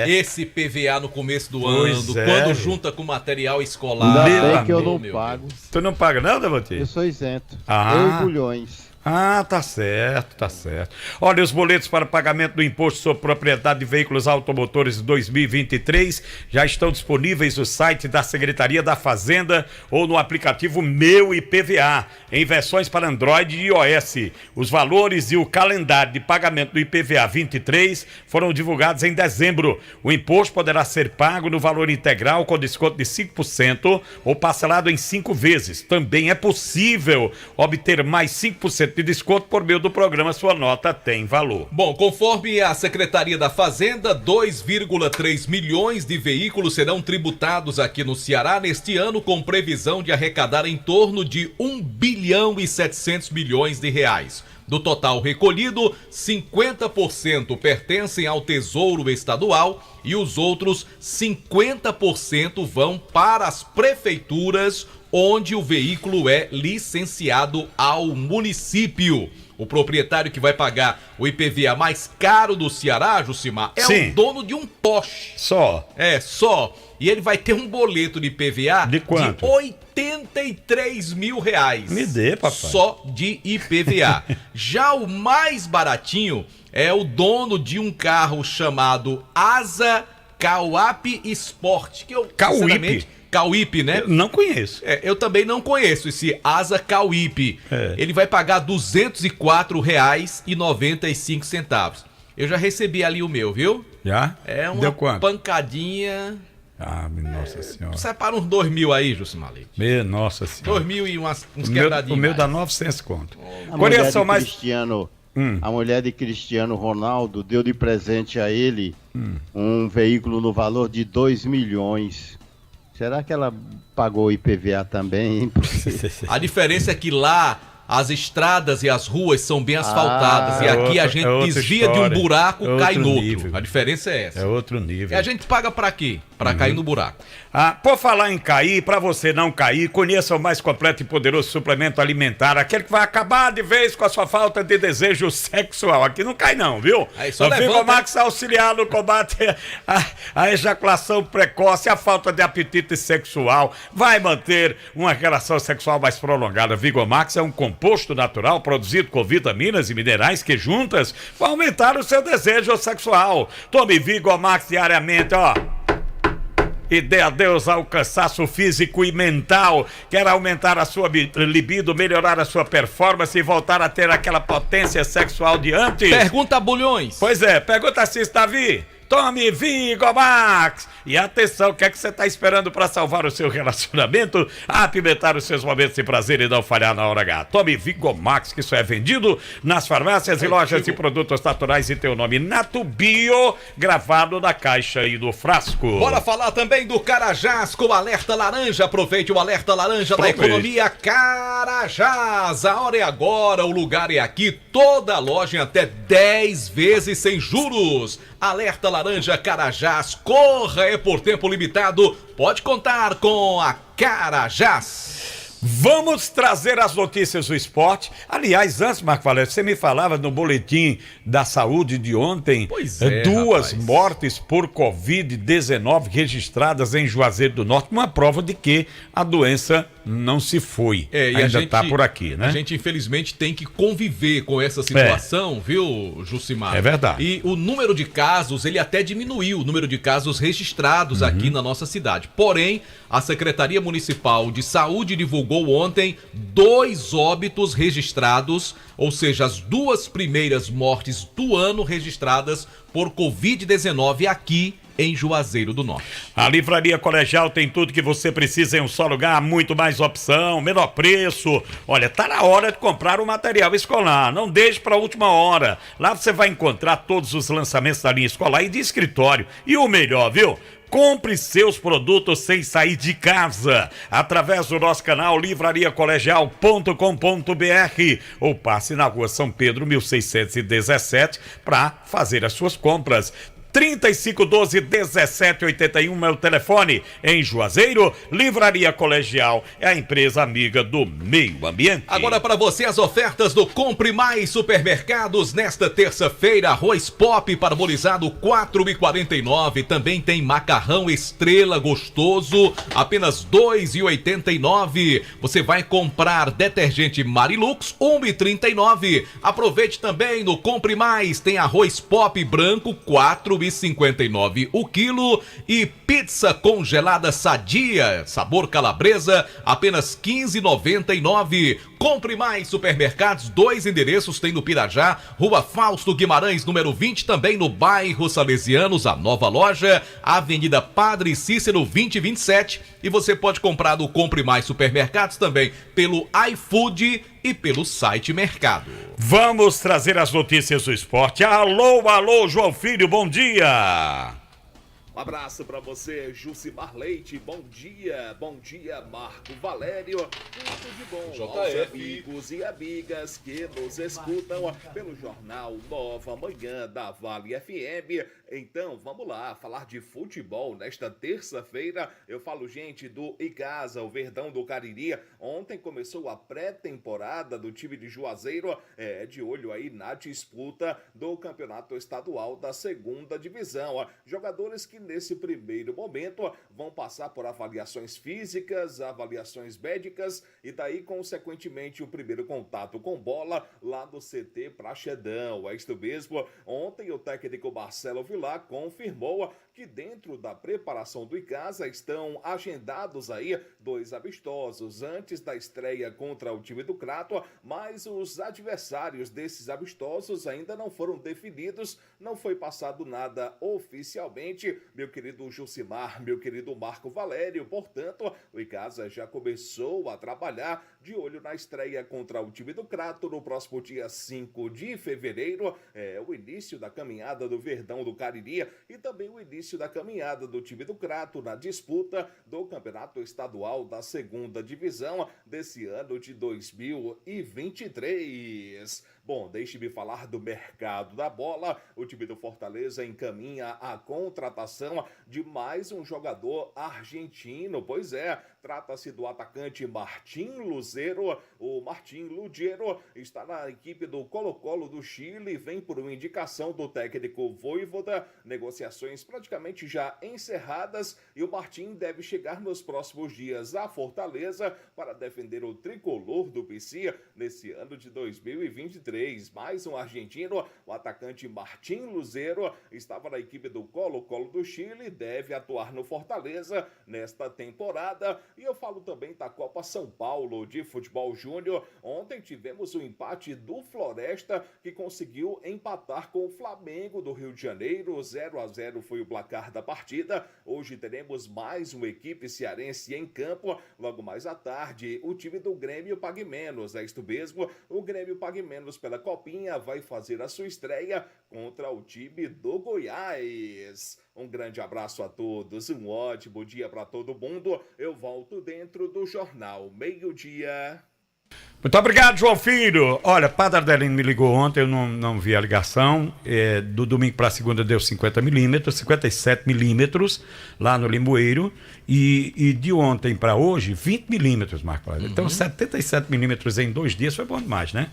Esse PVA no começo do ano, quando junta com material escolar. Ainda bem que eu não pago. Tu não paga não, Devontinho? Eu sou isento. Ah. Eu e Bulhões. Ah, tá certo, tá certo. Olha, os boletos para pagamento do imposto sobre propriedade de veículos automotores de 2023 já estão disponíveis no site da Secretaria da Fazenda ou no aplicativo Meu IPVA, em versões para Android e iOS. Os valores e o calendário de pagamento do IPVA 23 foram divulgados em dezembro. O imposto poderá ser pago no valor integral com desconto de 5% ou parcelado em 5 vezes. Também é possível obter mais 5% de desconto por meio do programa Sua Nota Tem Valor. Bom, conforme a Secretaria da Fazenda, 2,3 milhões de veículos serão tributados aqui no Ceará neste ano, com previsão de arrecadar em torno de 1 bilhão e 700 milhões de reais. Do total recolhido, 50% pertencem ao Tesouro Estadual e os outros 50% vão para as prefeituras onde o veículo é licenciado ao município. O proprietário que vai pagar o IPVA mais caro do Ceará, Jucimar, é o dono de um Porsche. Só? Só. E ele vai ter um boleto de IPVA de quanto? De 83 mil reais. Me dê, papai. Só de IPVA. Já o mais baratinho é o dono de um carro chamado Asa Cauip Sport. Que eu, Cauip? Cauip, né? Eu não conheço. Eu também não conheço esse Asa Cauip. Ele vai pagar R$ 204,95. Eu já recebi ali o meu, viu? Já? É uma Deu quanto? pancadinha. Ah, nossa senhora. Separa uns 2 mil aí, Jucimar Leite. Nossa senhora. 2 mil e uns quebradinhos. O meu dá 900 conto. A mulher de Cristiano Ronaldo deu de presente a ele um veículo no valor de 2 milhões. Será que ela pagou IPVA também? A diferença é que lá as estradas e as ruas são bem asfaltadas. E aqui a gente desvia de um buraco, cai no outro. Nível. A diferença é essa. É outro nível. E a gente paga pra quê? Pra cair no buraco. Por falar em cair, pra você não cair, conheça o mais completo e poderoso suplemento alimentar, aquele que vai acabar de vez com a sua falta de desejo sexual. Aqui não cai não, viu? Aí só levanta, Vigomax auxiliar no combate a ejaculação precoce, a falta de apetite sexual, vai manter uma relação sexual mais prolongada. Vigomax é um composto natural produzido com vitaminas e minerais que juntas vão aumentar o seu desejo sexual. Tome Vigomax diariamente, ó. E dê adeus ao cansaço físico e mental. Quer aumentar a sua libido, melhorar a sua performance e voltar a ter aquela potência sexual de antes? Pergunta Bulhões. Pois é, pergunta se Davi. Tome Vigomax! E atenção, o que é que você está esperando para salvar o seu relacionamento, apimentar os seus momentos de prazer e não falhar na hora H? Tome Vigomax, que isso é vendido nas farmácias e lojas de produtos naturais e tem o nome Nato Bio gravado na caixa e no frasco. Bora falar também do Carajás com o Alerta Laranja. Aproveite o Alerta Laranja da economia Carajás. A hora é agora, o lugar é aqui. Toda a loja em até 10 vezes sem juros. Alerta Laranja Carajás, corra, é por tempo limitado, pode contar com a Carajás. Vamos trazer as notícias do esporte. Aliás, antes, Marco Valério, você me falava no boletim da saúde de ontem, duas mortes por Covid-19 registradas em Juazeiro do Norte, uma prova de que a doença não se foi. Ainda está por aqui, né? A gente, infelizmente, tem que conviver com essa situação, viu, Jucimar? É verdade. E o número de casos, ele até diminuiu, o número de casos registrados aqui na nossa cidade. Porém, a Secretaria Municipal de Saúde divulgou ontem 2 óbitos registrados, ou seja, as 2 primeiras mortes do ano registradas por Covid-19 aqui em Juazeiro do Norte. A Livraria Colegial tem tudo que você precisa em um só lugar, muito mais opção, menor preço. Olha, tá na hora de comprar o material escolar, não deixe para a última hora. Lá você vai encontrar todos os lançamentos da linha escolar e de escritório. E o melhor, viu? Compre seus produtos sem sair de casa, através do nosso canal livrariacolegial.com.br ou passe na rua São Pedro 1617 para fazer as suas compras. 3512-1781 é o telefone. Em Juazeiro, Livraria Colegial é a empresa amiga do meio ambiente. Agora para você as ofertas do Compre Mais Supermercados nesta terça-feira. Arroz Pop parbolizado R$ 4,49. Também tem macarrão Estrela gostoso, apenas R$ 2,89. Você vai comprar detergente Marilux, R$ 1,39. Aproveite também no Compre Mais, tem arroz Pop branco, R$ 4,59 o quilo, e pizza congelada Sadia, sabor calabresa, apenas R$ 15,99. Compre Mais Supermercados, 2 endereços tem no Pirajá, Rua Fausto Guimarães, número 20, também no bairro Salesianos, a nova loja, Avenida Padre Cícero 2027, e você pode comprar no Compre Mais Supermercados também pelo iFood e pelo site Mercado. Vamos trazer as notícias do esporte. Alô, João Filho, bom dia! Um abraço para você, Jucimar Leite, bom dia, Marco Valério, tudo de bom aos amigos e amigas que nos escutam pelo Jornal Nova Manhã da Vale FM. Então, vamos lá, falar de futebol nesta terça-feira. Eu falo, gente, do Icasa, o Verdão do Cariri. Ontem começou a pré-temporada do time de Juazeiro, de olho aí na disputa do campeonato estadual da 2ª divisão. Jogadores que nesse primeiro momento vão passar por avaliações físicas, avaliações médicas e daí, consequentemente, o primeiro contato com bola lá no CT Praxedão. É isto mesmo. Ontem o técnico Marcelo Vilar confirmou que dentro da preparação do Icasa estão agendados aí 2 amistosos antes da estreia contra o time do Crato, mas os adversários desses amistosos ainda não foram definidos, não foi passado nada oficialmente, meu querido Jucimar, meu querido Marco Valério. Portanto, o Icasa já começou a trabalhar de olho na estreia contra o time do Crato no próximo dia 5 de fevereiro, o início da caminhada do Verdão do Cariri e também o início da caminhada do time do Crato na disputa do campeonato estadual da 2ª divisão desse ano de 2023. Bom, deixe-me falar do mercado da bola. O time do Fortaleza encaminha a contratação de mais um jogador argentino. Pois é, trata-se do atacante Martín Luzero. O Martín Lugero está na equipe do Colo-Colo do Chile, vem por uma indicação do técnico Voivoda. Negociações praticamente já encerradas e o Martín deve chegar nos próximos dias à Fortaleza para defender o tricolor do PC nesse ano de 2023. Mais um argentino, o atacante Martín Luzero, estava na equipe do Colo-Colo do Chile, deve atuar no Fortaleza nesta temporada. E eu falo também da Copa São Paulo de Futebol Júnior. Ontem tivemos o empate do Floresta, que conseguiu empatar com o Flamengo do Rio de Janeiro. 0-0 foi o placar da partida. Hoje teremos mais uma equipe cearense em campo. Logo mais à tarde, o time do Grêmio Pague Menos. É isto mesmo, o Grêmio Pague Menos pela Copinha vai fazer a sua estreia contra o time do Goiás. Um grande abraço a todos, um ótimo dia para todo mundo. Eu volto dentro do Jornal Meio-Dia. Muito obrigado, João Filho. Olha, Padre Adelino me ligou ontem, eu não vi a ligação. Do domingo para segunda deu 50 milímetros, 57 milímetros lá no Limoeiro. E de ontem para hoje, 20 milímetros, Marco. Então, 77 milímetros em 2 dias foi bom demais, né?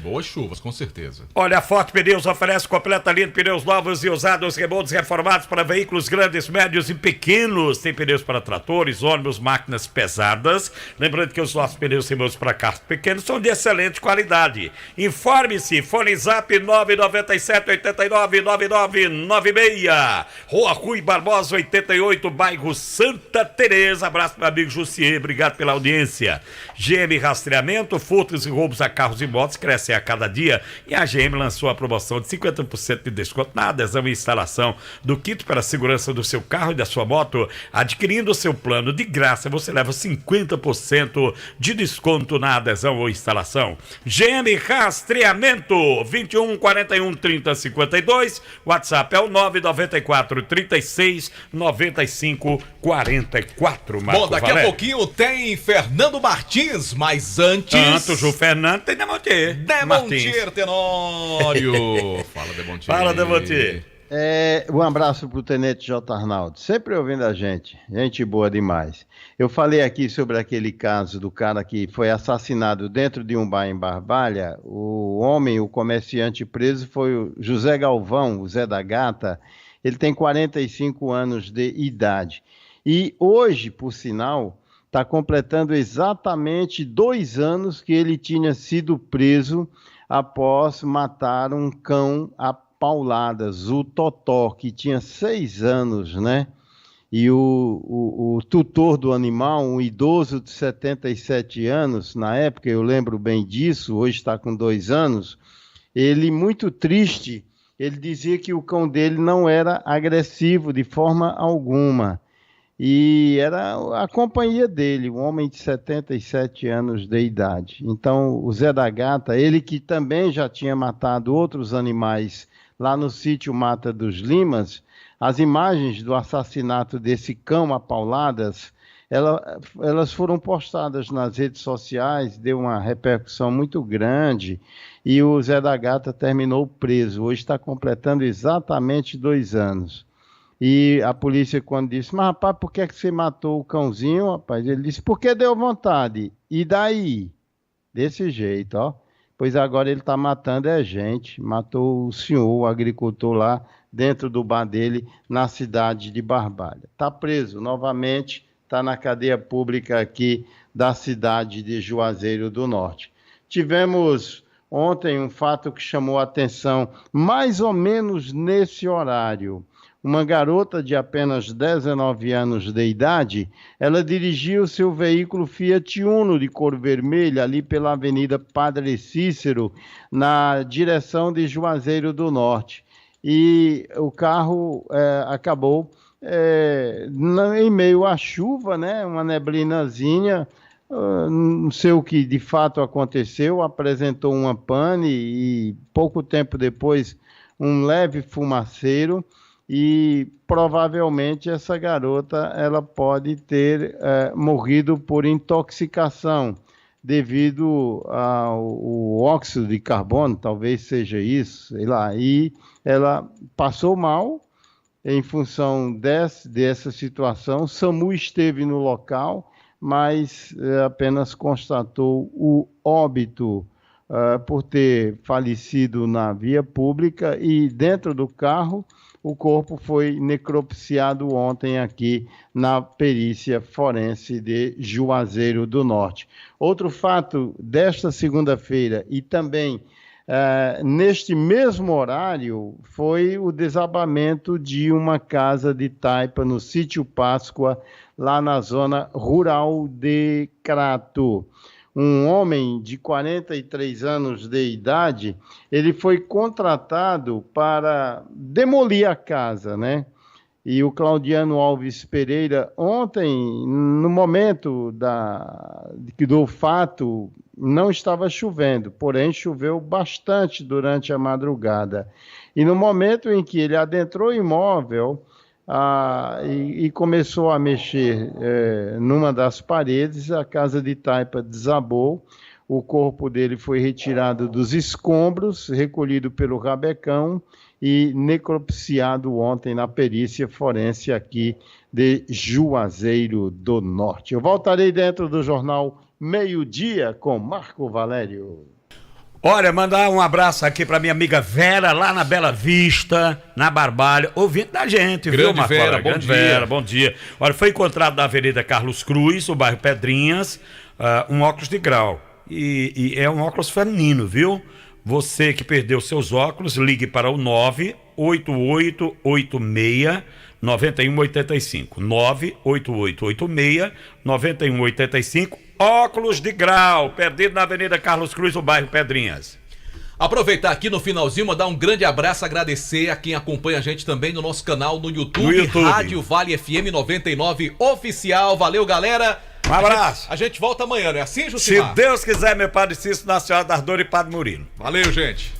Boas chuvas, com certeza. Olha, a Forte Pneus oferece completa linha de pneus novos e usados, remontes reformados para veículos grandes, médios e pequenos. Tem pneus para tratores, ônibus, máquinas pesadas. Lembrando que os nossos pneus têm para carros pequenos são de excelente qualidade. Informe-se, fone zap 997-89-9996. Rua Rui Barbosa 88, bairro Santa Teresa. Abraço para o amigo Jussier, obrigado pela audiência. GM Rastreamento, furtos e roubos a carros e motos crescem a cada dia e a GM lançou a promoção de 50% de desconto na adesão e instalação do kit para a segurança do seu carro e da sua moto. Adquirindo o seu plano de graça, você leva 50% de desconto na adesão ou instalação. GM Rastreamento 21 41 30 52. WhatsApp é o 994 36 95 44. Bom, daqui a pouquinho tem Fernando Martins, mas antes... o Fernando tem Demontier. Demontier Tenório. Fala, Demontier. Fala, Demontier. Um abraço pro Tenente J. Arnaldo, sempre ouvindo a gente boa demais. Eu falei aqui sobre aquele caso do cara que foi assassinado dentro de um bar em Barbalha. O comerciante preso foi o José Galvão, o Zé da Gata. Ele tem 45 anos de idade. E hoje, por sinal, está completando exatamente 2 anos que ele tinha sido preso após matar um cão a pauladas, o Totó, que tinha 6 anos, né? E o tutor do animal, um idoso de 77 anos, na época, eu lembro bem disso, hoje está com 2 anos, ele, muito triste, ele dizia que o cão dele não era agressivo de forma alguma. E era a companhia dele, um homem de 77 anos de idade. Então, o Zé da Gata, ele que também já tinha matado outros animais lá no sítio Mata dos Limas, as imagens do assassinato desse cão a pauladas, elas foram postadas nas redes sociais, deu uma repercussão muito grande, e o Zé da Gata terminou preso. Hoje está completando exatamente 2 anos. E a polícia, quando disse, mas rapaz, por que é que você matou o cãozinho, rapaz? Ele disse, porque deu vontade. E daí? Desse jeito, ó. Pois agora ele está matando gente. Matou o senhor, o agricultor lá, dentro do bar dele, na cidade de Barbalha. Está preso novamente, está na cadeia pública aqui da cidade de Juazeiro do Norte. Tivemos ontem um fato que chamou a atenção, mais ou menos nesse horário. Uma garota de apenas 19 anos de idade, ela dirigia o seu veículo Fiat Uno de cor vermelha ali pela Avenida Padre Cícero, na direção de Juazeiro do Norte. E o carro acabou em meio à chuva, né? Uma neblinazinha, não sei o que de fato aconteceu, apresentou uma pane e pouco tempo depois um leve fumaceiro. E provavelmente essa garota ela pode ter morrido por intoxicação devido ao óxido de carbono, talvez seja isso, sei lá. E ela passou mal em função dessa situação. O SAMU esteve no local, mas apenas constatou o óbito por ter falecido na via pública, e dentro do carro o corpo foi necropsiado ontem aqui na perícia forense de Juazeiro do Norte. Outro fato desta segunda-feira e também neste mesmo horário foi o desabamento de uma casa de taipa no sítio Páscoa, lá na zona rural de Crato. Um homem de 43 anos de idade, ele foi contratado para demolir a casa, né? E o Claudiano Alves Pereira, ontem, no momento do fato, não estava chovendo, porém choveu bastante durante a madrugada. E no momento em que ele adentrou o imóvel, e começou a mexer numa das paredes, a casa de taipa desabou, o corpo dele foi retirado dos escombros, recolhido pelo rabecão e necropsiado ontem na perícia forense aqui de Juazeiro do Norte. Eu voltarei dentro do Jornal Meio-Dia com Marco Valério. Olha, mandar um abraço aqui pra minha amiga Vera, lá na Bela Vista, na Barbalha, ouvindo da gente, Grande viu, Marco? Vera, bom dia. Vera, bom dia. Olha, foi encontrado na Avenida Carlos Cruz, no bairro Pedrinhas, um óculos de grau. E é um óculos feminino, viu? Você que perdeu seus óculos, ligue para o 98886-9185. 98886-9185. Óculos de grau, perdido na Avenida Carlos Cruz, no bairro Pedrinhas. Aproveitar aqui no finalzinho, mandar um grande abraço, agradecer a quem acompanha a gente também no nosso canal no YouTube. Rádio Vale FM 99 Oficial. Valeu, galera. Um abraço. A gente volta amanhã, não é assim, Jucimar? Se Deus quiser, meu Padre Cícero, Nossa Senhora das Dores e Padre Murilo. Valeu, gente.